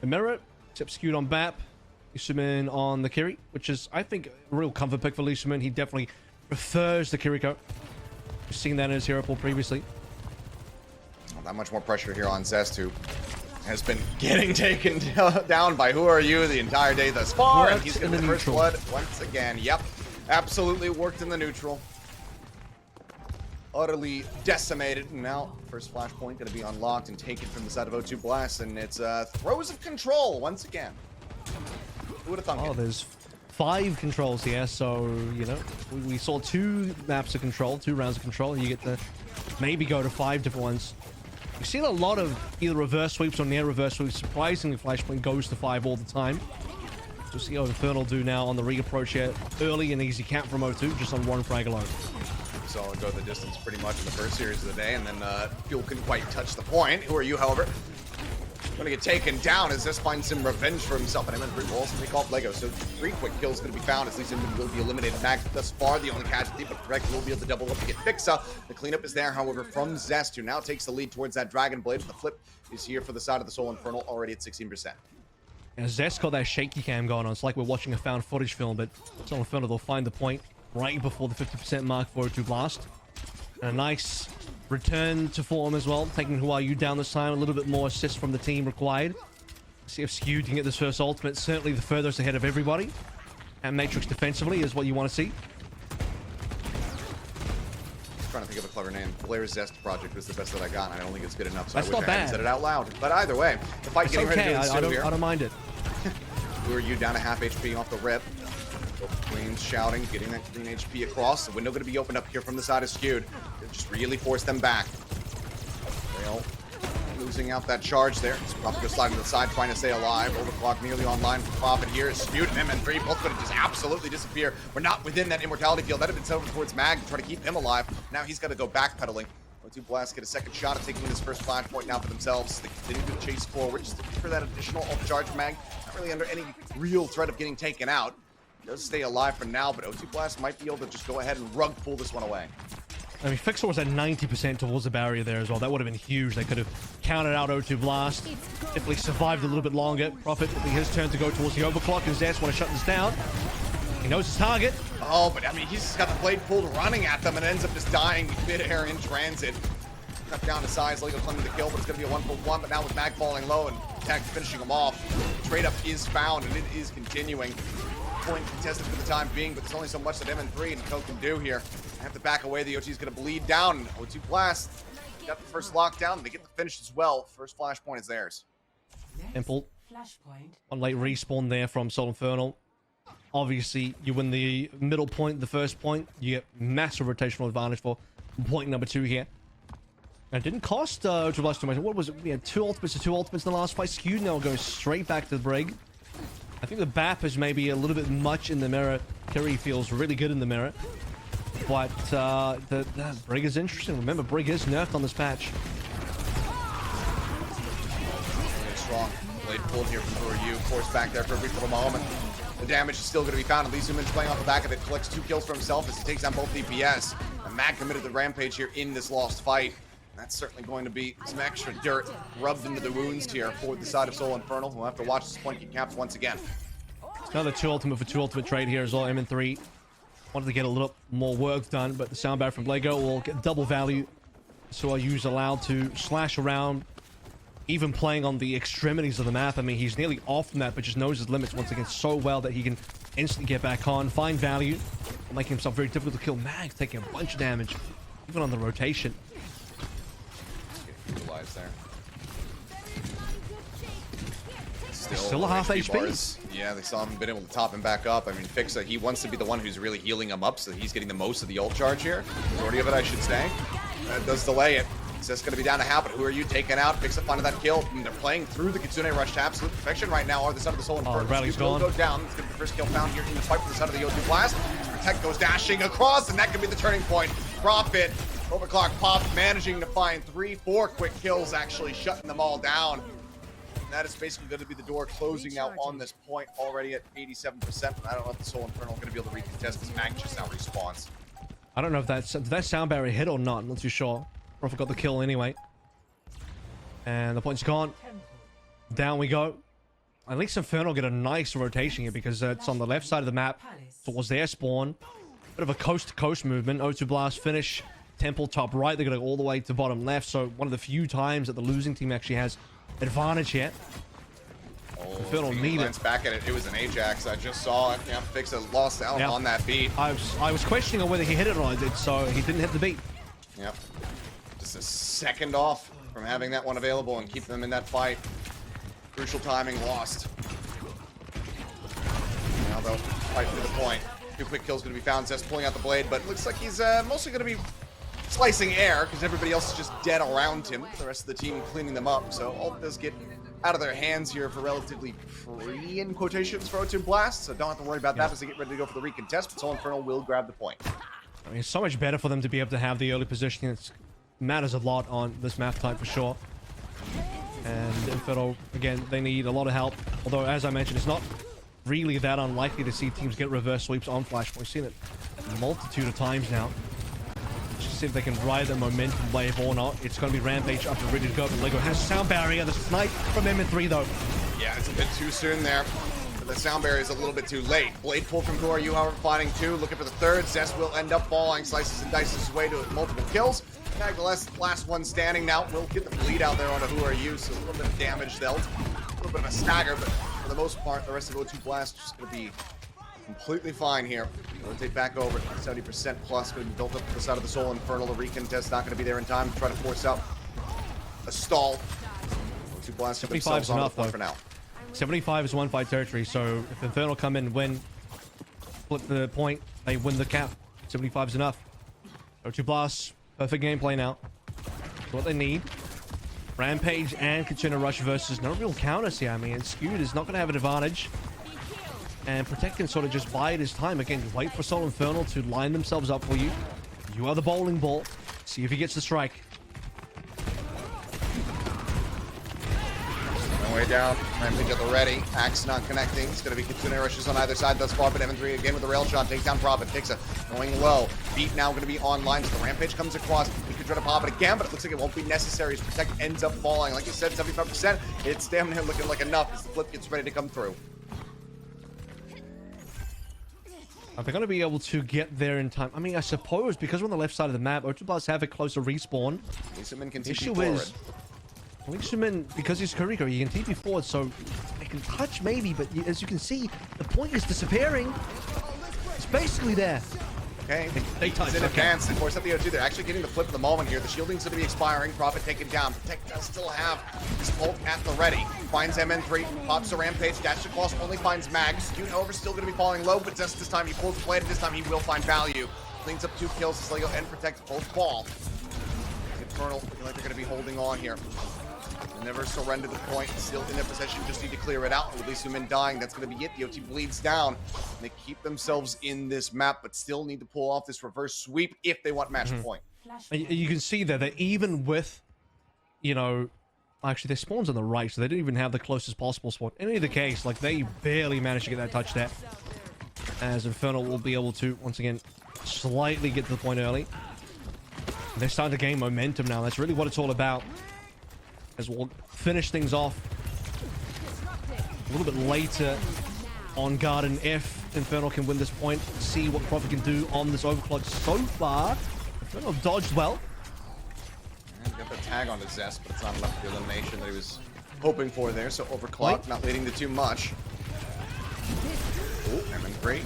a mirror, except skewed on BAP. Lisumin on the Kiri, which is, I think, a real comfort pick for Lisumin. He definitely prefers the Kiriko. We've seen that in his hero pool previously. Not much more pressure here on Zest, who has been getting taken down by Who Are You the entire day thus far. And he's going to be the first blood once again. Yep, absolutely worked in the neutral. Utterly decimated. And now, first Flashpoint going to be unlocked and taken from the side of O2 Blast. And it's throws of control once again. Who would have thunk it? There's 5 controls here, so, you know, we saw 2 maps of control, 2 rounds of control, and you get to maybe go to 5 different ones. We've seen a lot of either reverse sweeps or near reverse sweeps. Surprisingly, Flashpoint goes to 5 all the time. We'll see how Infernal do now on the reapproach here. Early and easy cap from O2, just on 1 frag alone. We saw it go the distance pretty much in the first series of the day, and then Fuel couldn't quite touch the point. Who Are You, however, going to get taken down as this finds some revenge for himself, and him and 3 walls and take off Lego. So 3 quick kills going to be found as Lisumin will be eliminated. Max thus far the only casualty, but correct will be able to double up to get Fixa. The cleanup is there, however, from Zest, who now takes the lead towards that Dragon Blade. The flip is here for the side of the Seoul Infernal, already at 16%. And Zest got that shaky cam going on. It's like we're watching a found footage film, but Seoul Infernal, they'll find the point right before the 50% mark for O2 Blast. And a nice return to form as well, taking Who Are You down this time. A little bit more assist from the team required. See if Skewed can get this first ultimate. Certainly the furthest ahead of everybody. And Matrix defensively is what you want to see. Trying to think of a clever name. Blair Zest Project was the best that I got, and I don't think it's good enough, so That's I wish not I hadn't bad. said it out loud. But either way, the fight It's getting okay. ready to ensue here. I don't mind it. Who are you down to half HP off the rip? Both Queens shouting, getting that clean HP across. The window going to be opened up here from the side of Skewed. Just really force them back. Rail losing out that charge there. It's probably just sliding to the side, trying to stay alive. Overclock nearly online for Profit here. Skewed and M3 both going to just absolutely disappear. We're not within that immortality field. That had been set over towards Mag to try to keep him alive. Now he's got to go backpedaling. O2 Blast get a second shot at taking this first Flashpoint now for themselves. They continue to chase forward, just looking for that additional charge Mag. Not really under any real threat of getting taken out. Does stay alive for now, but O2 Blast might be able to just go ahead and rug pull this one away. I mean, Fixer was at 90% towards the barrier there as well. That would have been huge. They could have counted out O2 Blast. If they survived a little bit longer. Profit, it'll be his turn to go towards the overclock, and Zest want to shut this down. He knows his target. Oh, but I mean, he's just got the blade pulled running at them and ends up just dying mid-air in transit. Cut down to size, Lego claiming the kill, but it's going to be a 1-for-1, but now with Mag falling low and Tech finishing him off. Trade up is found, and it is continuing. Point contested for the time being, but there's only so much that M3 and Co can do here. They have to back away. The OT is going to bleed down. O2 Blast got the first lockdown. They get the finish as well. First Flashpoint is theirs. Temple. One late respawn there from Seoul Infernal. Obviously, you win the middle point, the first point. You get massive rotational advantage for point number 2 here. And it didn't cost O2 Blast too much. What was it? We had 2 ultimates to 2 ultimates in the last fight. Skewed now going straight back to the Brig. I think the BAP is maybe a little bit much in the mirror. Kerry feels really good in the mirror. But the Brig is interesting. Remember, Brig is nerfed on this patch. Very strong. Blade pulled here from Who Are You. Forced back there for a brief little moment. The damage is still going to be found. Lee Suman's playing off the back of it. Collects 2 kills for himself as he takes down both DPS. And Mag committed the rampage here in this lost fight. That's certainly going to be some extra dirt rubbed into the wounds here for the side of Seoul Infernal. We'll have to watch this point get capped once again. Another 2 ultimate for 2 ultimate trade here as well. M3 wanted to get a little more work done, but the sound barrier from Lego will get double value. So Yu's allowed to slash around, even playing on the extremities of the map. I mean, he's nearly off from that, but just knows his limits once again so well that he can instantly get back on, find value, and making himself very difficult to kill. Mag's taking a bunch of damage, even on the rotation. Lives there. Still a half HP. Bars. Yeah, they saw him been able to top him back up. I mean, Fixa, he wants to be the one who's really healing him up, so he's getting the most of the ult charge here. Majority of it, I should say. That does delay it. It's just going to be down to habit. Who are you taking out? Fixa finding that kill. And they're playing through the Kitsune Rush to absolute perfection right now. Or the side of the Soul Infernal. Rally's gone. Go down. It's going to be the first kill found here in the fight for the side of the O2 Blast. Protect goes dashing across, and that could be the turning point. Profit. Overclock Pop managing to find 3-4 quick kills, actually shutting them all down. And that is basically going to be the door closing now on this point, already at 87%. I don't know if the Soul Infernal is going to be able to recontest because Mag just now respawns. I don't know if did that sound barrier hit or not. I'm not too sure. Prophet got the kill anyway. And the point's gone. Down we go. At least Infernal get a nice rotation here because it's on the left side of the map towards their spawn. Bit of a coast-to-coast movement. O2 Blast finish. Temple top right. They're going to go all the way to bottom left. So one of the few times that the losing team actually has advantage here. Infernal need it. Back at it. It was an Ajax. I just saw it. Yeah, Fixa lost out on that beat. I was questioning on whether he hit it or not. So he didn't hit the beat. Yep. Just a second off from having that one available and keep them in that fight. Crucial timing lost. Now they'll fight for the point. 2 quick kills going to be found. Zest pulling out the blade, but looks like he's mostly going to be slicing air because everybody else is just dead around him. The rest of the team cleaning them up. So ult does get out of their hands here for relatively free, in quotations, for O2 Blast. So don't have to worry about that as they get ready to go for the recontest. But Soul Infernal will grab the point. I mean, it's so much better for them to be able to have the early positioning. It matters a lot on this map type for sure. And Infernal, again, they need a lot of help. Although, as I mentioned, it's not really that unlikely to see teams get reverse sweeps on Flashpoint. We've seen it a multitude of times now. Just see if they can ride the momentum wave or not. It's going to be Rampage up and ready to go. But Lego has sound barrier. The snipe from M3 though. Yeah, it's a bit too soon there. But the sound barrier is a little bit too late. Blade pull from Who Are You, however, fighting 2. Looking for the 3rd. Zest will end up falling. Slices and dices his way to multiple kills. Mag, the last one standing now, will get the bleed out there onto Who Are You. So a little bit of damage dealt. A little bit of a stagger, but for the most part, the rest of O2 Blast is just going to be completely fine here. Rotate back over. 70% plus going to be built up to the side of the Seoul Infernal. The recontest not going to be there in time to try to force out a stall. Two blasts have 75 is enough, though. for now. 75 is one fight territory, so if Infernal come in, win, flip the point, they win the cap. 75 is enough. O2 blasts, perfect gameplay now. That's what they need. Rampage and Katrina Rush versus no real counters here. I mean, Skewed is not going to have an advantage. And Protect can sort of just bide his time. Again, wait for Seoul Infernal to line themselves up for you. You are the bowling ball. See if he gets the strike. No way down. Rampage at the ready. Axe not connecting. It's going to be Katrina Rushes on either side thus far, but M3 again with the rail shot. Takes down Prophet. Takes a going low. Beat now going to be online. So the Rampage comes across. He could try to pop it again, but it looks like it won't be necessary as Protect ends up falling. Like you said, 75%. It's stamina looking like enough as the flip gets ready to come through. Are they going to be able to get there in time? I mean, I suppose because we're on the left side of the map, O2 Blast have a closer respawn. Lisaman can The TP issue forward. is, Lisaman, because he's Kuriko, he can TP forward, so they can touch maybe, but as you can see, the point is disappearing. It's basically there. Okay, They touch. it's in Okay. advance. They force up the O2. They're actually getting the flip at the moment here. The shielding's going to be expiring. Prophet taken down. Protect does still have his ult at the ready. Finds MN3, pops a Rampage, dash across, only finds Mag. Skewed, however, still going to be falling low, but just this time he pulls the blade, and this time he will find value. Cleans up 2 kills. Sligo and Protect both fall. Infernal looking like they're going to be holding on here. They never surrender the point. Still in their possession. Just need to clear it out. With Lisumin dying, that's going to be it. The OT bleeds down. And they keep themselves in this map, but still need to pull off this reverse sweep if they want match point. And you can see there that even with, you know, actually their spawn's on the right, so they don't even have the closest possible spawn. In either case, like they barely managed to get that touch there. As Infernal will be able to, once again, slightly get to the point early. And they're starting to gain momentum now. That's really what it's all about. As we'll finish things off a little bit later on Garden if Infernal can win this point. See what Prophet can do on this overclock so far. Infernal dodged well. And got the tag on the Zest, but it's not enough for the elimination that he was hoping for there. So overclock, not leading to too much. Ooh, M3.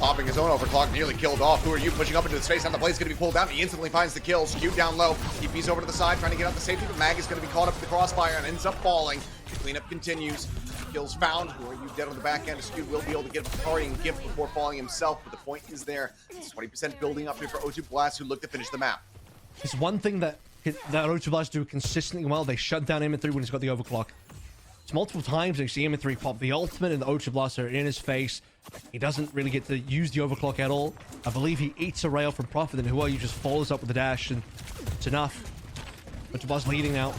Popping his own overclock, nearly killed off. Who are you pushing up into the space? Now the blade's going to be pulled down. He instantly finds the kill. Skewed down low. TP's over to the side, trying to get out the safety, but Mag is going to be caught up with the crossfire and ends up falling. The cleanup continues. Kills found. Who are you dead on the back end? Skewed will be able to get a partying gift before falling himself, but the point is there. It's 20% building up here for O2 Blast, who look to finish the map. It's one thing that O2 Blast do consistently well. They shut down M3 when he's got the overclock. It's multiple times they see M3 pop the ultimate and the O2 Blast are in his face. He doesn't really get to use the overclock at all. I believe he eats a rail from Prophet, and Huayu just follows up with the dash, and it's enough. O2 Blast leading now.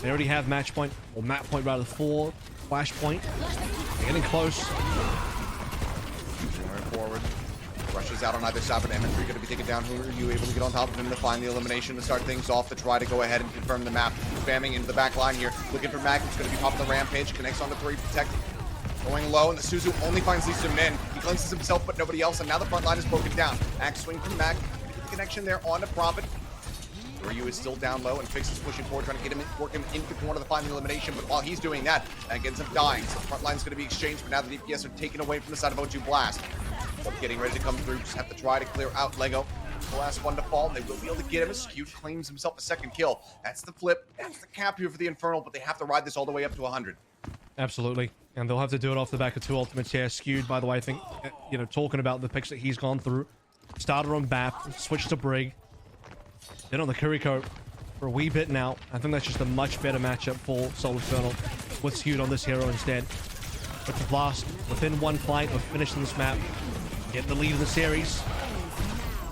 They already have match point, or map point rather, for Flashpoint. They're getting close. Going forward. Rushes out on either side, but M3 going to be taken down. Who are you able to get on top of him to find the elimination to start things off, to try to go ahead and confirm the map? Spamming into the back line here. Looking for Mag, who's going to be popping the Rampage. Connects on the 3, Protect. Going low, and the Suzu only finds Lisa Min. He cleanses himself, but nobody else, and now the front line is broken down. Axe swing from Mag. Get the connection there onto Prophet. Ryu is still down low, and Fix is pushing forward, trying to get him in, work him into the corner to find the elimination, but while he's doing that, Mag ends up dying. So the front line's going to be exchanged, but now the DPS are taken away from the side of O2 Blast. So getting ready to come through, just have to try to clear out Lego. The last one to fall, and they will be able to get him. Skewed claims himself a second kill. That's the flip. That's the cap here for the Infernal, but they have to ride this all the way up to 100. Absolutely. And they'll have to do it off the back of 2 ultimates here. Skewed, by the way, I think, you know, talking about the picks that he's gone through. Started on BAP, switched to Brig. Then on the Kuriko for a wee bit now. I think that's just a much better matchup for Seoul Infernal with Skewed on this hero instead. But the Blast, within one fight of finishing this map, get the lead in the series.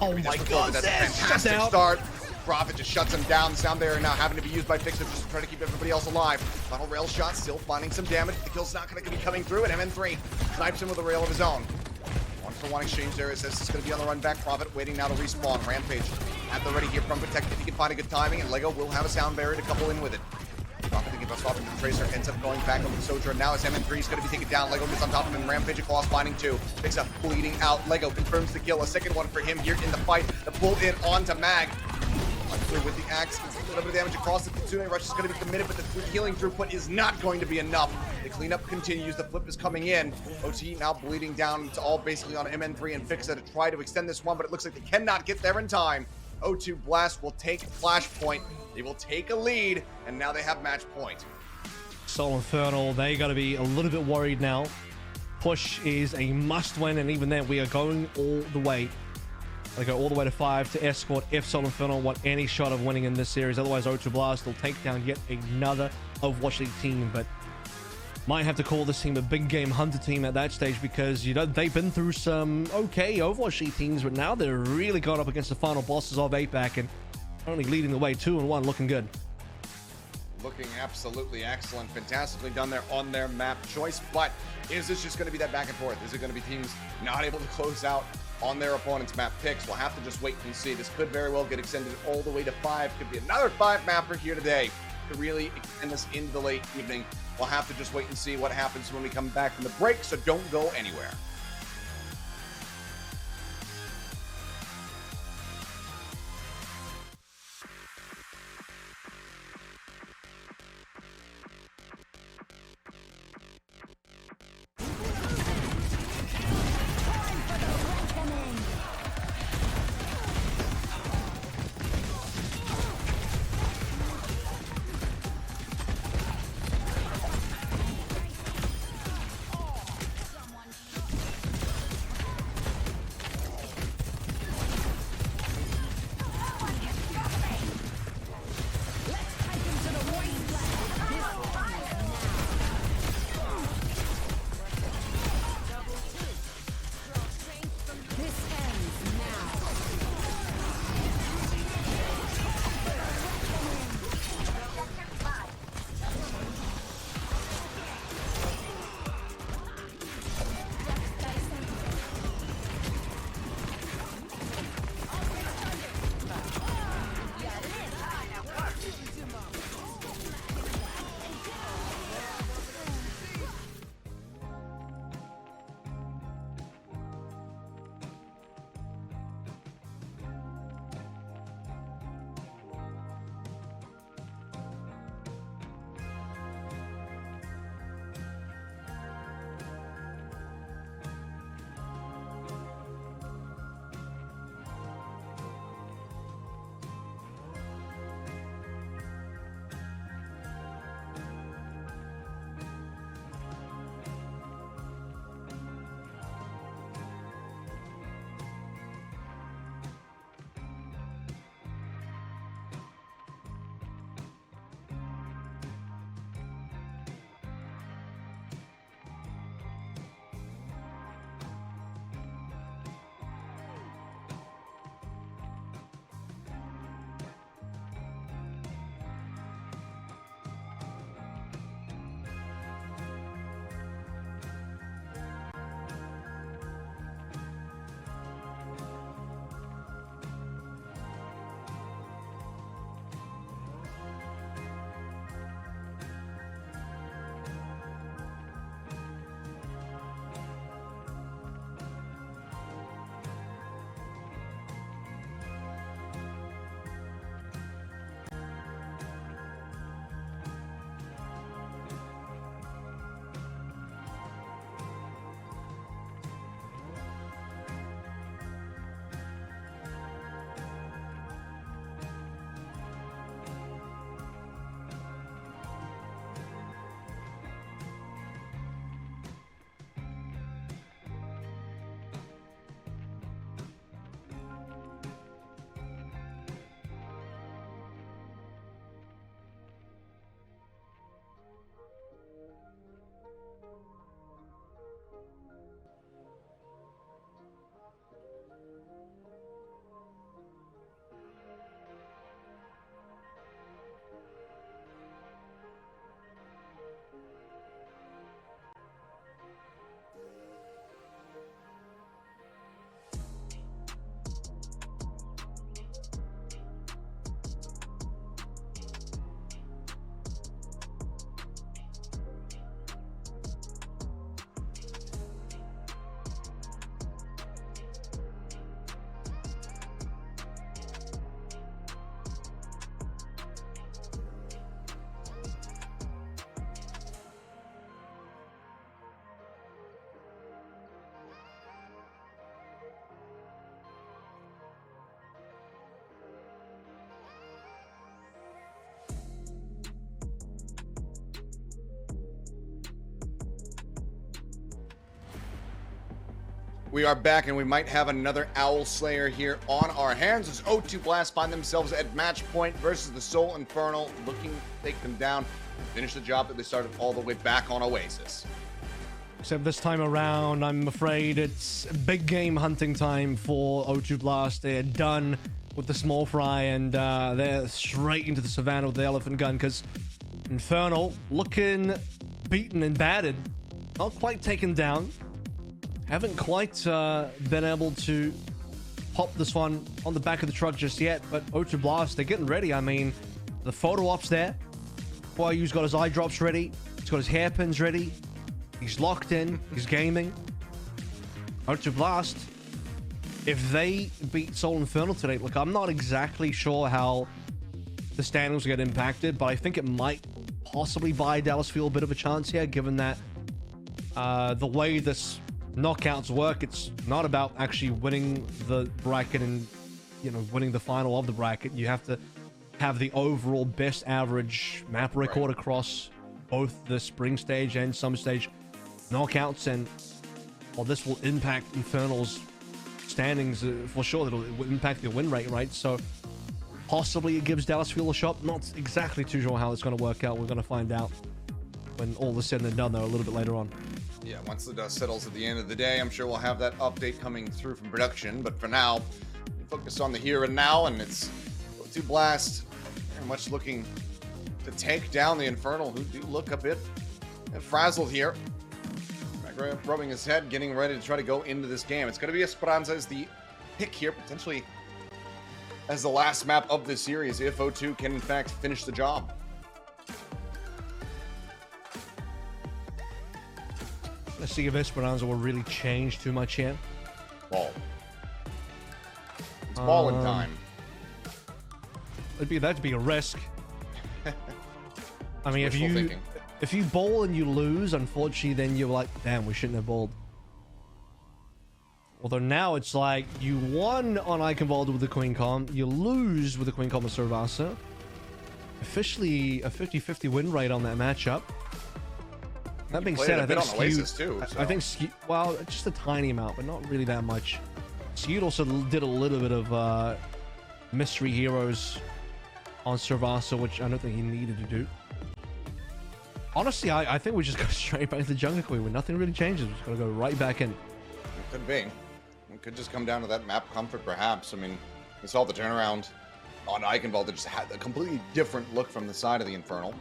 Oh my god, that's a fantastic start. Prophet just shuts him down. The sound barrier now having to be used by Fixer just to try to keep everybody else alive. Final rail shot, still finding some damage. The kill's not going to be coming through, and MN3 snipes him with a rail of his own. 1-for-1 exchange there. As this is going to be on the run back. Prophet waiting now to respawn. Rampage at the ready here from Protect if he can find a good timing, and Lego will have a sound barrier to couple in with it. Prophet thinking about swapping the Tracer, ends up going back over the Soldier, and now as MN3 is going to be taken down, Lego gets on top of him, Rampage across, finding 2. Picks up, bleeding out. Lego confirms the kill. A second one for him here in the fight. The pull in onto Mag. Unclear with the axe. A little bit of damage across the Kitsune Rush is going to be committed, but the healing throughput is not going to be enough. The cleanup continues. The flip is coming in. OT now bleeding down. It's all basically on MN3 and Fixa to try to extend this one, but it looks like they cannot get there in time. O2 Blast will take Flashpoint. They will take a lead, and now they have match point. Seoul Infernal, they got to be a little bit worried now. Push is a must win, and even then, we are going all the way. They go all the way to 5 to escort if Seoul Infernal want any shot of winning in this series. Otherwise, O2 Blast will take down yet another Overwatch League team, but might have to call this team a big game hunter team at that stage because, you know, they've been through some okay Overwatch League teams, but now they're really got up against the final bosses of APAC and only leading the way 2-1, looking good. Looking absolutely excellent. Fantastically done there on their map choice, but is this just going to be that back and forth? Is it going to be teams not able to close out on their opponent's map picks? We'll have to just wait and see. This could very well get extended all the way to 5. Could be another 5-mapper here today to really extend this into the late evening. We'll have to just wait and see what happens when we come back from the break, so don't go anywhere. We are back, and we might have another Owl Slayer here on our hands as O2 Blast find themselves at match point versus the Seoul Infernal, looking to take them down and finish the job that they started all the way back on Oasis. Except this time around, I'm afraid it's big game hunting time for O2 Blast. They're done with the small fry, and they're straight into the savannah with the elephant gun, because Infernal looking beaten and battered, not quite taken down. Haven't quite been able to pop this one on the back of the truck just yet, but O2 Blast, they're getting ready. I mean, the photo op's there. YU's got his eye drops ready. He's got his hairpins ready. He's locked in. He's gaming. O2 Blast, if they beat Seoul Infernal today, look, I'm not exactly sure how the standings will get impacted, but I think it might possibly buy Dallas Fuel a bit of a chance here, given that the way this knockouts work, it's not about actually winning the bracket and, you know, winning the final of the bracket. You have to have the overall best average map record across both the spring stage and summer stage knockouts, and well, this will impact Infernal's standings for sure. It'll impact the win rate, right? So possibly it gives Dallas Fuel a shot. Not exactly too sure how it's going to work out. We're going to find out when all is said and done, though, a little bit later on. Yeah, once the dust settles at the end of the day, I'm sure we'll have that update coming through from production. But for now, we focus on the here and now, and it's O2 Blast very much looking to take down the Infernal, who do look a bit frazzled here. Rubbing his head, getting ready to try to go into this game. It's going to be Esperanza as the pick here, potentially as the last map of this series, if O2 can in fact finish the job. Let's see if Esperanza will really change too much here. Ball. It's balling time. That'd be a risk. I mean, if you bowl and you lose, unfortunately, then you're like, damn, we shouldn't have bowled. Although now it's like you won on Eichenwalde with the Queen Com, you lose with the Queen Com with Cervasa. Officially a 50-50 win rate on that matchup. That being said, I think Oasis too, so. I think well, just a tiny amount, but not really that much. Skewed also did a little bit of mystery heroes on Cervasa, which I don't think he needed to do. Honestly, I think we just go straight back to the Jungle Queen where nothing really changes. We're just gonna go right back in. It could be. It could just come down to that map comfort, perhaps. I mean, we saw the turnaround on Eichenwalde that just had a completely different look from the side of the Infernal.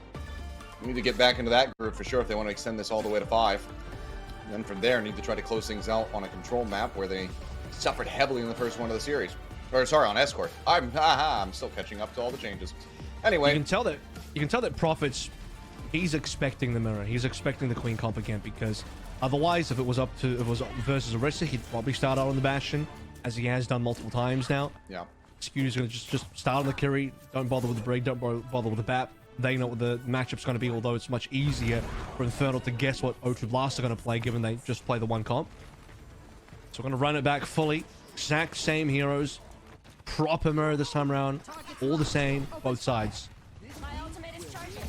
We need to get back into that group for sure if they want to extend this all the way to 5. And then from there, need to try to close things out on a control map where they suffered heavily in the first one of the series. Or sorry, on Escort. I'm still catching up to all the changes. Anyway, you can tell that Prophet's, he's expecting the mirror. He's expecting the Queen Comp again, because otherwise, if it was versus Orisa, he'd probably start out on the Bastion, as he has done multiple times now. Yeah. Skew's gonna just start on the Curie. Don't bother with the Brig. Don't bother with the BAP. They know what the matchup's going to be, although it's much easier for Infernal to guess what O2 Blast are going to play, given they just play the one comp. So we're going to run it back fully. Exact same heroes. Proper mirror this time around. All the same, both sides. My ultimate is charging.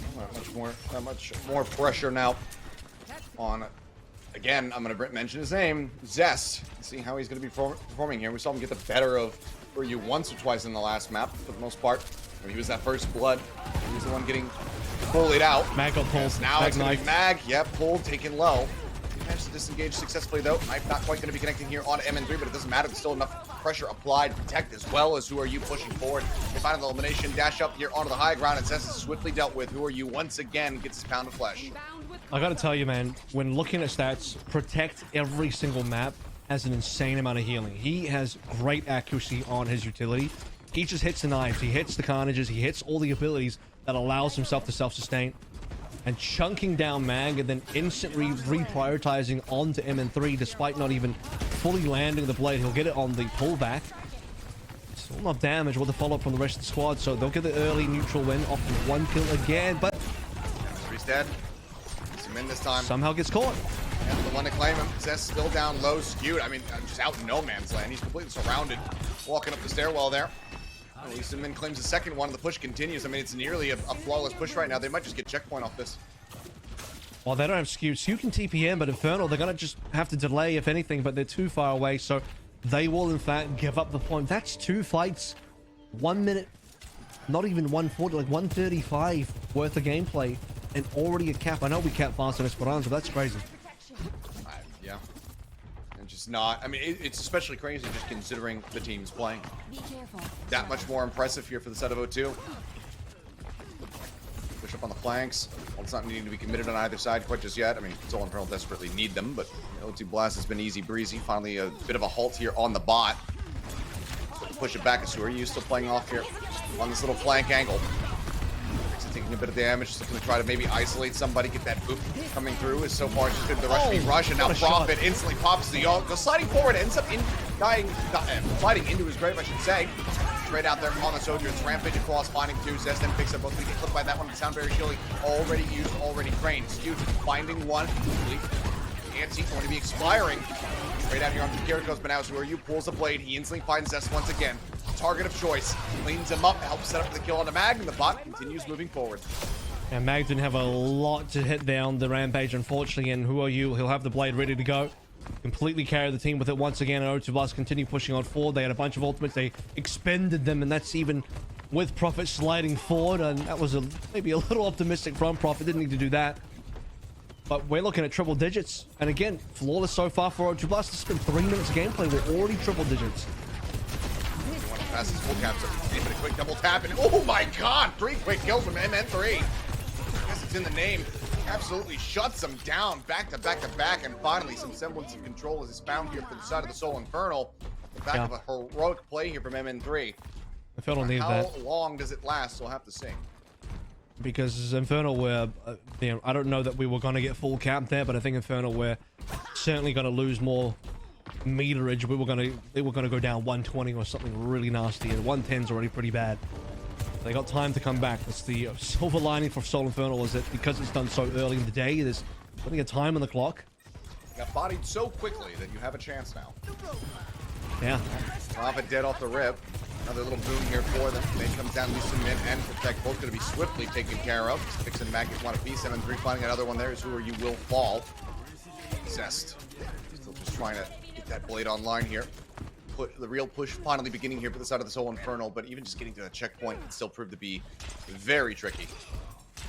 Not much more pressure now on, again, I'm going to mention his name, Zest. See how he's going to be performing here. We saw him get the better of you once or twice in the last map, for the most part. He was that first blood. He was the one getting bullied out. Mag got pulled. Yes, now it's going to be Mag. Yep, pulled, taken low. He managed to disengage successfully, though. Knife not quite going to be connecting here on MN3, but it doesn't matter. There's still enough pressure applied to protect, as well as Who Are You pushing forward. They find an elimination, dash up here onto the high ground, and Zest is swiftly dealt with. Who Are You once again gets his pound of flesh. I got to tell you, man, when looking at stats, Protect every single map has an insane amount of healing. He has great accuracy on his utility. He just hits the knives, he hits the carnages, he hits all the abilities that allows himself to self-sustain. And chunking down Mag and then instantly reprioritizing onto MN3 despite not even fully landing the blade. He'll get it on the pullback. Still enough damage with the follow-up from the rest of the squad, so they'll get the early neutral win off of 1 kill again, but... He's dead. Gets him in this time. Somehow gets caught. And the one to claim him. Zest still down low, skewed. I mean, just out in no man's land. He's completely surrounded. Walking up the stairwell there. Leeson claims the second one. The push continues. I mean, it's nearly a flawless push right now. They might just get checkpoint off this. Well, they don't have Skew. Skew can TPM, but Infernal, they're going to just have to delay, if anything, but they're too far away, so they will, in fact, give up the point. That's 2 fights, 1 minute, not even 140, like 135 worth of gameplay, and already a cap. I know we cap fast on Esperanza, but that's crazy. Yeah. And just not, I mean, it's especially crazy just considering the teams playing. Be careful. That much more impressive here for the set of O2. Push up on the flanks. Well, it's not needing to be committed on either side quite just yet. I mean, Seoul Infernal desperately need them, but O2 Blast has been easy breezy. Finally, a bit of a halt here on the bot. So push it back. Are you still playing off here on this little flank angle? Taking a bit of damage, just looking to try to maybe isolate somebody, get that boop coming through. Is so far just good. The rush being rush, and now Profit instantly pops the ult. Goes sliding forward, ends up sliding into his grave, I should say. Straight out there on the Sojourn's rampage across, finding 2. Zestan picks up both. We get clipped by that one. The sound very surely already used, already trained. Skewed, finding 1. Anti going to be expiring. Straight out here on the Kiriko's Manaus, who are you? Pulls the blade. He instantly finds Zest once again. Target of choice. Cleans him up, helps set up the kill on the Mag, and the bot continues moving forward. And Mag didn't have a lot to hit down the rampage, unfortunately, and who are you? He'll have the blade ready to go. Completely carry the team with it once again, and O2 Blast continue pushing on forward. They had a bunch of ultimates. They expended them, and that's even with Profit sliding forward, and that was maybe a little optimistic from Profit. Didn't need to do that. But we're looking at triple digits. And again, flawless so far for O2 Blast. It's been 3 minutes of gameplay. We're already triple digits. Passes full caps up. A quick double tap, and oh my god! 3 quick kills from MN3. I guess it's in the name. Absolutely shuts them down back to back to back, and finally some semblance of control is found here for the side of the Seoul Infernal. The back of a heroic play here from MN3. Infernal needed that. How long does it last? We'll have to see. Because Infernal were, I don't know that we were going to get full cap there, but I think Infernal were certainly going to lose more meterage. They were going to go down 120 or something really nasty, and 110's already pretty bad. They got time to come back. That's the silver lining for Seoul Infernal, is that because it's done so early in the day, there's plenty of time on the clock. Got bodied so quickly that you have a chance now. Yeah. Profit dead off the rip. Another little boom here for them. Main comes down, Lisa Min and Protect, both going to be swiftly taken care of. Fix and Mag want a piece. 7-3 finding another one there is who are you will fall. Zest. Still just trying to get that blade online here. Put the real push finally beginning here for the side of the Seoul Infernal, but even just getting to that checkpoint can still prove to be very tricky.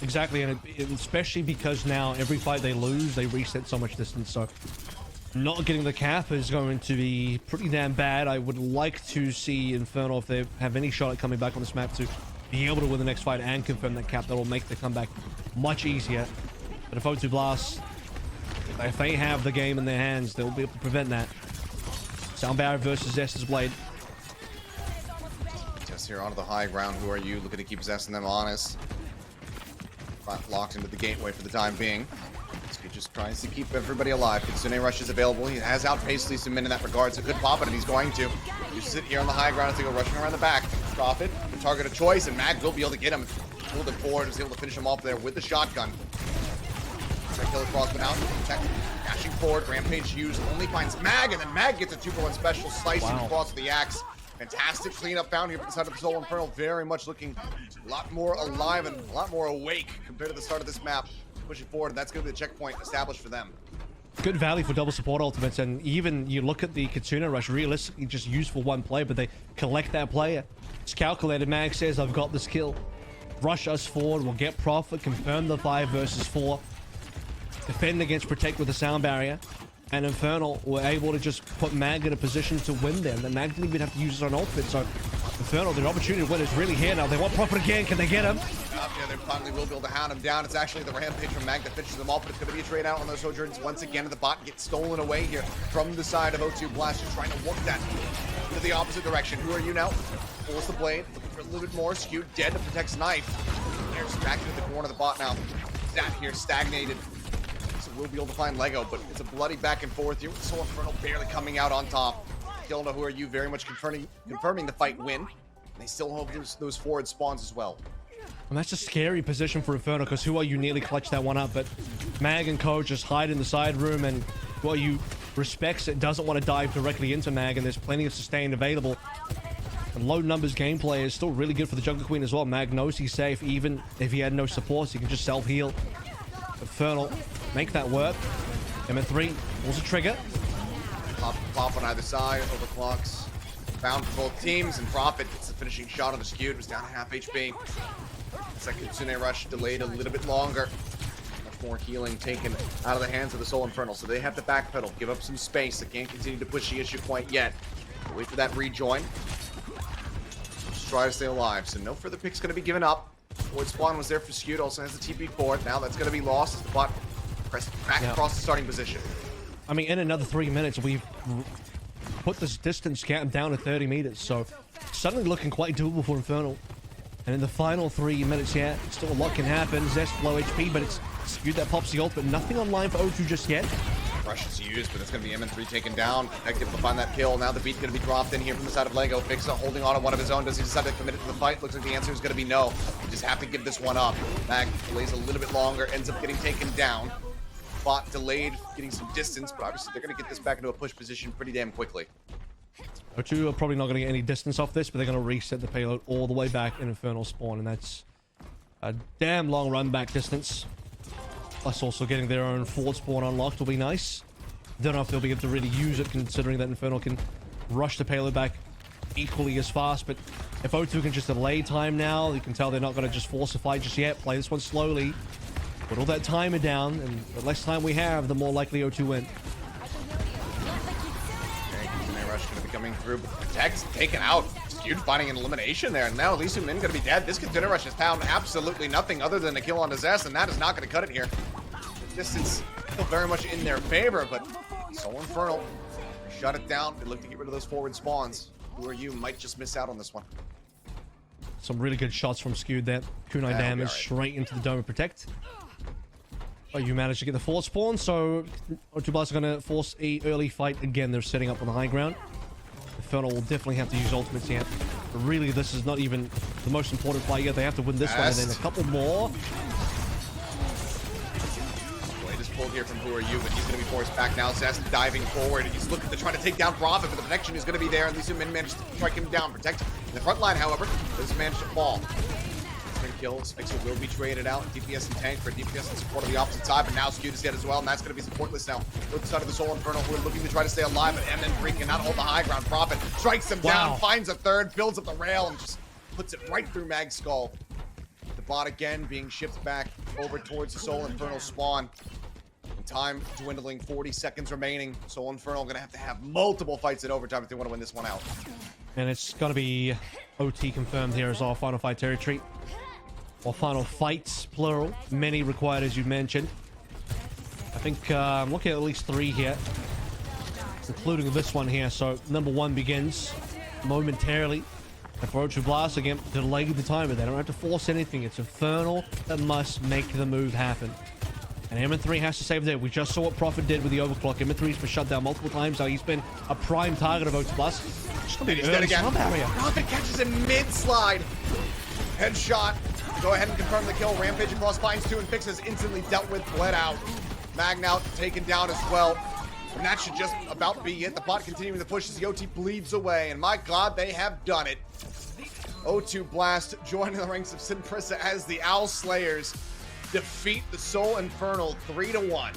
Exactly, and especially because now every fight they lose, they reset so much distance, so not getting the cap is going to be pretty damn bad. I would like to see Infernal, if they have any shot at coming back on this map, to be able to win the next fight and confirm that cap. That will make the comeback much easier. But if O2 Blast, if they have the game in their hands, they'll be able to prevent that. Sound Barrier versus Zest's Blade. Just here onto the high ground. Who are you? Looking to keep Zest and them honest. Locked into the gateway for the time being. He just tries to keep everybody alive. Kitsune Rush is available. He has outpaced Lisa Min in that regard, so could pop it if he's going to. You sit here on the high ground as they go rushing around the back. Profit, the target of choice, and Mag will be able to get him. Pulled it forward, was able to finish him off there with the shotgun. Killer Crossman out, protect, dashing forward, Rampage used, only finds Mag, and then Mag gets a 2-for-1 special, slicing across the axe. Fantastic cleanup found here from the side of the Seoul Infernal, very much looking a lot more alive and a lot more awake compared to the start of this map. Pushing forward, and that's going to be the checkpoint established for them. Good value for double support ultimates, and even you look at the Kitsune Rush, realistically just used for one play, but they collect that player. It's calculated. Mag says, I've got this kill. Rush us forward, we'll get Profit, confirm the 5 versus 4. Defend against Protect with a sound barrier. And Infernal were able to just put Mag in a position to win them. And Mag didn't even have to use his own ultimate, so Infernal, their opportunity to win is really here now. They want Profit again. Can they get him? Yeah, they finally will be able to hound him down. It's actually the Rampage from Mag that finishes them off, but it's going to be a trade out on those Sojourners once again, and the bot gets stolen away here from the side of O2 Blast, just trying to work that into the opposite direction. Who are you now? Pulls the blade, looking for a little bit more. Skewed, dead to Protect's knife. There's back into the corner of the bot now. That here, stagnated. So we'll be able to find Lego, but it's a bloody back and forth here with Seoul Infernal barely coming out on top. Kilna, who are you? Very much confirming the fight win. And they still hold those forward spawns as well. And that's a scary position for Infernal, because who are you nearly clutched that one up, but Mag and Co just hide in the side room, and who are you respects it, doesn't want to dive directly into Mag, and there's plenty of sustain available. And low numbers gameplay is still really good for the Jungle Queen as well. Mag knows he's safe, even if he had no supports, he can just self-heal. Infernal make that work. M3 pulls a trigger. Pop on either side, overclocks. Bound for both teams, and Prophet gets the finishing shot on the Skewed. Was down to half HP. Second Kitsune Rush delayed a little bit longer. Much more healing taken out of the hands of the Seoul Infernal, so they have to backpedal, give up some space. They can't continue to push the issue quite yet. Wait for that rejoin. Just try to stay alive, so no further picks going to be given up. Void Spawn was there for Skewed, also has the TP for it. Now that's going to be lost as the bot presses back across the starting position. I mean, in another 3 minutes, we've put this distance gap down to 30 meters, so suddenly looking quite doable for Infernal. And in the final 3 minutes, yeah, still a lot can happen. Zest low HP, but it's Skewed that pops the ult, but nothing online for O2 just yet. Rush is used, but it's going to be MN3 taken down. Effective to find that kill. Now the beat's going to be dropped in here from the side of Lego. Fixa holding on to one of his own. Does he decide to commit it to the fight? Looks like the answer is going to be no. You just have to give this one up. Mag delays a little bit longer, ends up getting taken down. Bot delayed, getting some distance, but obviously they're going to get this back into a push position pretty damn quickly. O2 are probably not going to get any distance off this, but they're going to reset the payload all the way back in Infernal spawn, and that's a damn long run back distance. Plus also getting their own forward spawn unlocked will be nice. Don't know if they'll be able to really use it, considering that Infernal can rush the payload back equally as fast, but if O2 can just delay time now, you can tell they're not going to just force a fight just yet. Play this one slowly. Put all that timer down, and the less time we have, the more likely O2 win. Rush going to be coming through, but Protect's taken out. Skewed finding an elimination there, and now Ilios Min going to be dead. This Kitsune Rush has found absolutely nothing other than a kill on Zest, and that is not going to cut it here. The distance still very much in their favor, but Seoul Infernal shut it down. They look to get rid of those forward spawns. Who are you? Might just miss out on this one. Some really good shots from Skewed there. Kunai damage straight into the dome of Protect. Oh, you managed to get the forward spawn, so O2 Blast are going to force a early fight again. They're setting up on the high ground. Infernal will definitely have to use ultimates here. But really, this is not even the most important fight yet. They have to win this one and then a couple more. Blade is pulled here from Who Are You, but he's going to be forced back now. Zest diving forward. He's looking to try to take down Prophet, but the protection is going to be there, and Ilios Min managed to strike him down. Protect in the front line, however, does manage to fall. Kills. Fixa will be traded out. DPS and tank for DPS in support of the opposite side, but now Skewed is dead as well, and that's going to be supportless now. Look side of the Seoul Infernal, who are looking to try to stay alive, but MN3 cannot hold the high ground. Prophet strikes him down, finds a third, builds up the rail, and just puts it right through Mag's skull. The bot again being shipped back over towards the Seoul Infernal spawn. And time dwindling, 40 seconds remaining. Seoul Infernal going to have multiple fights in overtime if they want to win this one out. And it's going to be OT confirmed here as our final fight territory. Or final fights, plural. Many required, as you mentioned. I think I'm looking at least 3 here, including this one here. So number 1 begins momentarily. And for O2 Blast, again, delay the timer. They don't have to force anything. It's Infernal that must make the move happen. And MN3 has to save there. We just saw what Prophet did with the overclock. MN3's been shut down multiple times. Now he's been a prime target of O2 Blast. He's dead again. Prophet catches him mid-slide. Headshot. Go ahead and confirm the kill. Rampage across finds 2 and Fixes instantly dealt with, bled out. Magnout taken down as well. And that should just about be it. The bot continuing to push as the OT bleeds away. And my God, they have done it. O2 Blast joining the ranks of Sinprissa as the Owl Slayers defeat the Seoul Infernal 3-1.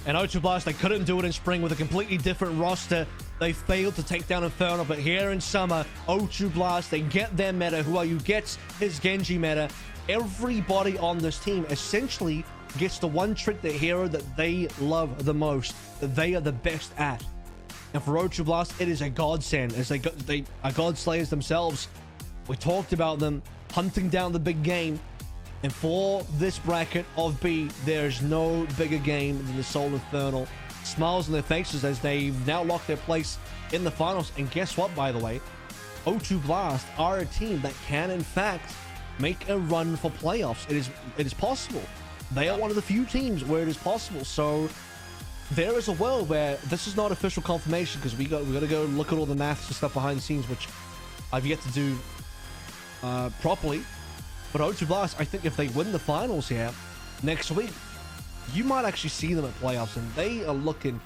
And O2 Blast, they couldn't do it in spring with a completely different roster. They failed to take down Infernal, but here in summer, O2 Blast, they get their meta. Who Are You gets his Genji meta. Everybody on this team essentially gets the one trick, the hero that they love the most, that they are the best at. And for O2 Blast, it is a godsend, as they are God Slayers themselves. We talked about them hunting down the big game. And for this bracket of B, there's no bigger game than the Seoul Infernal. Smiles on their faces as they now lock their place in the finals. And guess what, by the way? O2 Blast are a team that can, in fact, make a run for playoffs. It is possible. They are one of the few teams where it is possible. So there is a world where this is not official confirmation, because we got to go look at all the maths and stuff behind the scenes, which I've yet to do properly. But O2 Blast, I think if they win the finals here next week, you might actually see them at playoffs, and they are looking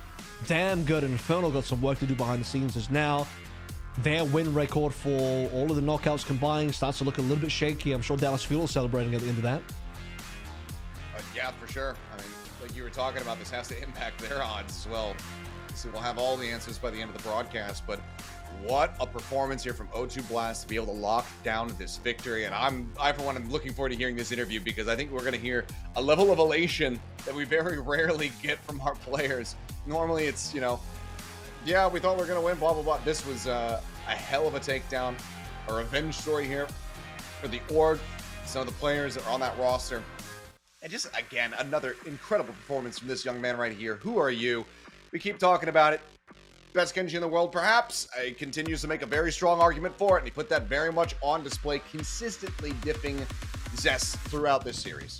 damn good. And Infernal got some work to do behind the scenes, as now their win record for all of the knockouts combined starts to look a little bit shaky. I'm sure Dallas Fuel is celebrating at the end of that. Yeah, for sure. I mean, like you were talking about, this has to impact their odds as well. So we'll have all the answers by the end of the broadcast, but what a performance here from O2 Blast to be able to lock down this victory. And I for one, am looking forward to hearing this interview, because I think we're going to hear a level of elation that we very rarely get from our players. Normally it's, you know, yeah, we thought we were going to win, blah, blah, blah. This was a hell of a takedown, a revenge story here for the org, some of the players that are on that roster. And just, again, another incredible performance from this young man right here. Who are you? We keep talking about it. Best Genji in the world, perhaps. He continues to make a very strong argument for it, and he put that very much on display, consistently dipping Zest throughout this series.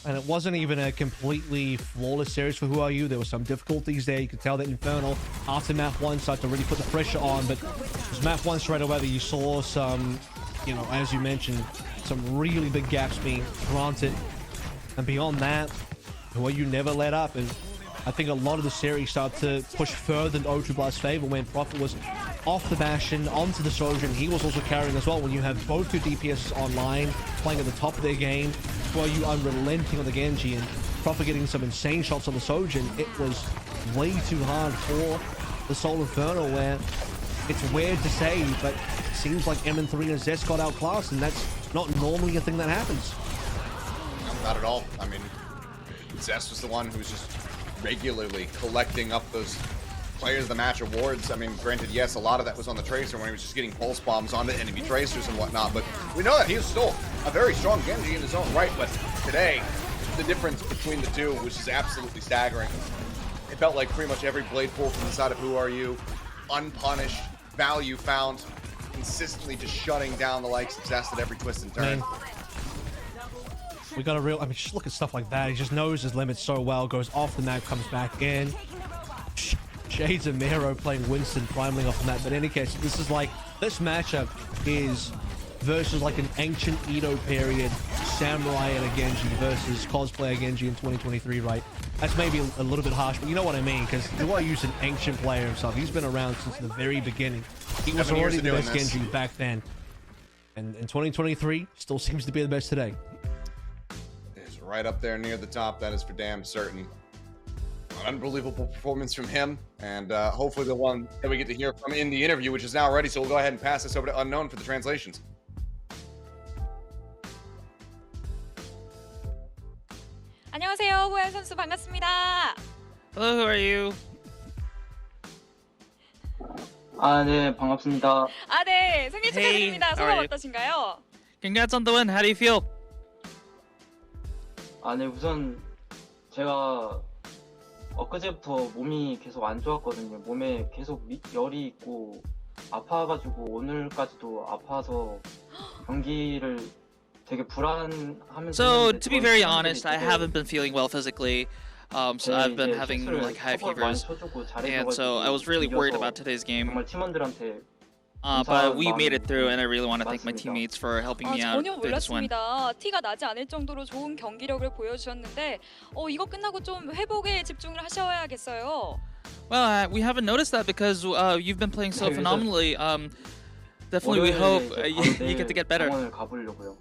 And it wasn't even a completely flawless series for Who Are You. There were some difficulties there. You could tell that Infernal, after map 1, started to really put the pressure on, but it was map 1 straight away that you saw some, you know, as you mentioned, some really big gaps being granted. And beyond that, Who Are You never let up. And I think a lot of the series started to push further in O2 Blast's favor when Prophet was off the Bastion, onto the Sojourn. He was also carrying as well. When you have both two DPS online, playing at the top of their game, Who Are You unrelenting on the Genji, and Prophet getting some insane shots on the Sojourn, it was way too hard for the Seoul Infernal, where it's weird to say, but it seems like M3 and Zest got outclassed, and that's not normally a thing that happens. Not at all. I mean, Zest was the one who was just regularly collecting up those players of the match awards. I mean, granted, yes, a lot of that was on the Tracer when he was just getting pulse bombs onto enemy Tracers and whatnot, but we know that he is still a very strong Genji in his own right. But today, the difference between the two was just absolutely staggering. It felt like pretty much every blade pull from the side of Who Are You, unpunished, value found, consistently just shutting down the likes of Zest at every twist and turn. We got a real, I mean, just look at stuff like that. He just knows his limits so well, goes off the map, comes back in. Shades of Miro playing Winston, primaling off the map. But in any case, this is like, this matchup is versus like an ancient Edo period samurai and a Genji versus cosplayer Genji in 2023, right? That's maybe a little bit harsh, but you know what I mean, because Who Are You's an ancient player himself. He's been around since the very beginning. He was already the best Genji back then. And in 2023, still seems to be the best today. Right up there near the top, that is for damn certain. An unbelievable performance from him, and hopefully the one that we get to hear from in the interview, which is now ready. So we'll go ahead and pass this over to Unknown for the translations. 안녕하세요, 후아유 선수 반갑습니다. Hello, who are you? 아, 네, 반갑습니다. 아, 네, 생일 축하드립니다. how 소감 are you? 어떠신가요? Congrats on the win. How do you feel? 아, 네, 우선 제가 엊그제부터 몸이 계속 안 좋았거든요. 몸에 계속 열이 있고 아파가지고 오늘까지도 아파서 경기를 되게 불안하면서 So, to be very honest, I haven't been feeling well physically. So I've been having like high fevers, and so I was really worried about today's game. 정말 팀원들한테 But we made it through, and I really want to thank my teammates for helping me out 전혀 through this one. 몰랐습니다. 티가 나지 않을 정도로 좋은 경기력을 보여주셨는데 이거 끝나고 좀 회복에 집중을 하셔야겠어요. Well, we haven't noticed that because you've been playing so phenomenally. Definitely, we hope you get to get better. 병원을 가보려고요.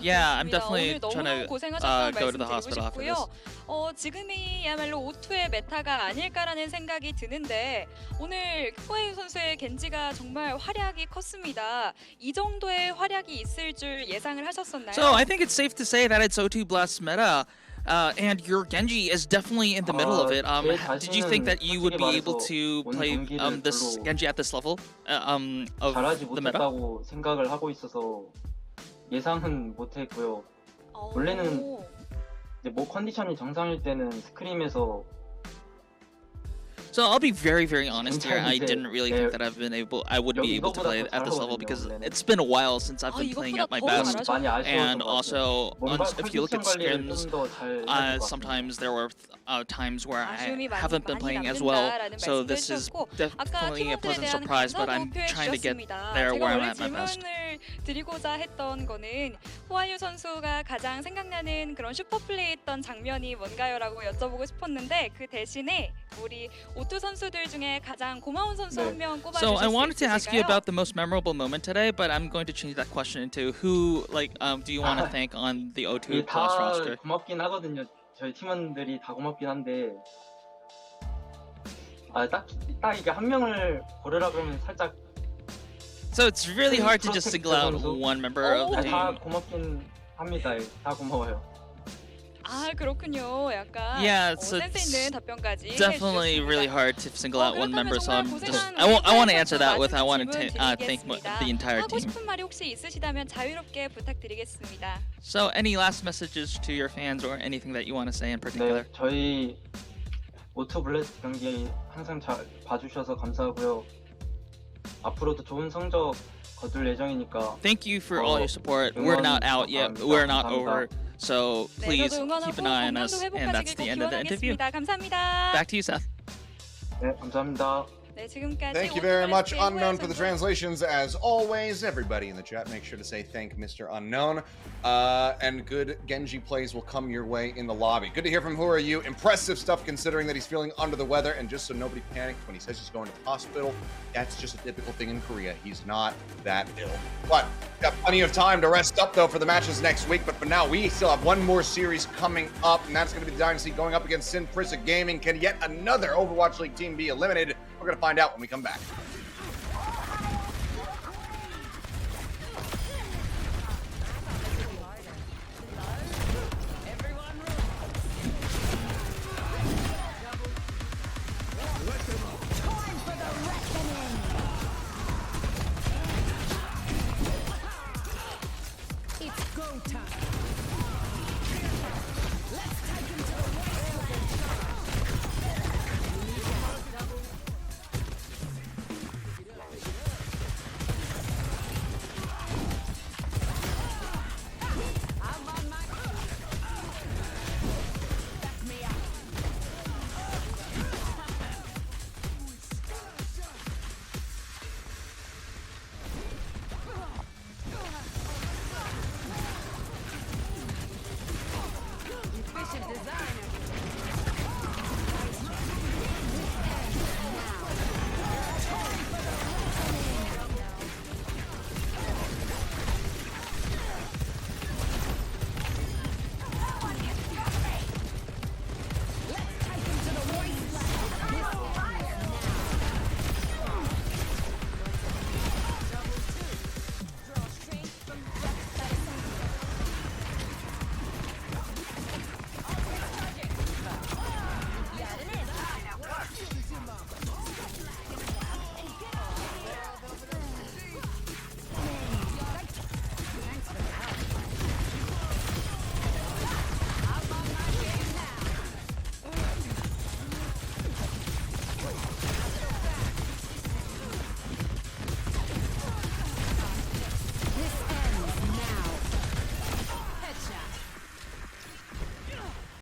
Yeah, I'm 오늘 definitely 너무너무 trying to 고생하셨다는 go to 말씀 the 드리고 hospital after 싶고요. this. 지금이야말로 O2의 메타가 아닐까라는 생각이 드는데 오늘 후아유 선수의 겐지가 정말 활약이 컸습니다. 이 정도의 활약이 있을 줄 예상을 하셨었나요? So I think it's safe to say that it's O2 Blast meta. And your Genji is definitely in the middle of it. Did you think that you would be able to play this Genji at this level of 잘하지 the meta? 못했다고 생각을 하고 있어서 예상은 못했고요. 원래는 이제 뭐 컨디션이 정상일 때는 스크림에서 So I'll be very, very honest here. I didn't really think that I would be able to play at this level because it's been a while since I've been playing at my best. And also, if you look at scrims, sometimes there were times where I haven't been playing as well. So this is definitely a pleasant surprise, but I'm trying to get there where I'm at my best. 드리고자 했던 거는 후아유 선수가 가장 생각나는 그런 슈퍼 플레이했던 장면이 뭔가요라고 여쭤보고 싶었는데 그 대신에 우리 O2 선수들 중에 가장 고마운 선수 한 명 꼽아주실 수 있을까요? So I wanted to ask you about the most memorable moment today, but I'm going to change that question into who, do you want to thank on the O2 Blast roster? 고맙긴 하거든요. 저희 팀원들이 다 고맙긴 한데 딱 이게 한 명을 고르라 그러면 살짝 So it's really hard to just single out one member of the 다 team. 고맙긴 합니다. 다 고마워요. 아 그렇군요. 약간 Yeah, so 센스 있는 답변까지 definitely 해주셨습니다. really hard to single out one member. So I'm just 고생한 I want to 우리 answer that with I 마지막 want to 질문 thank 드리겠습니다. the entire 하고 team. 싶은 말이 혹시 있으시다면 자유롭게 부탁드리겠습니다. So any last messages to your fans or anything that you want to say in 네, particular? 저희 오투 블레스 경기 항상 잘 봐주셔서 감사하고요. 앞으로도 좋은 성적 거둘 예정이니까 Thank you for all your support. We're not out yet. We're not over. So 네, please 저도 응원하고 keep an eye on us. 건강도 And that's 회복하시길 the end of the interview. 기원하겠습니다. 감사합니다. Back to you, Seth. 네, 감사합니다. 네, 지금까지 Thank you very much, 오토블레스의 Unknown, for the 선수. translations. As always, everybody in the chat, make sure to say thank Mr. Unknown. And good Genji plays will come your way in the lobby. Good to hear from Who Are You. Impressive stuff considering that he's feeling under the weather. And just so nobody panicked when he says he's going to the hospital, that's just a typical thing in Korea. He's not that ill. But got plenty of time to rest up, though, for the matches next week. But for now, we still have one more series coming up, and that's going to be the Dynasty going up against Sin Prissa Gaming. Can yet another Overwatch League team be eliminated? We're going to find out when we come back.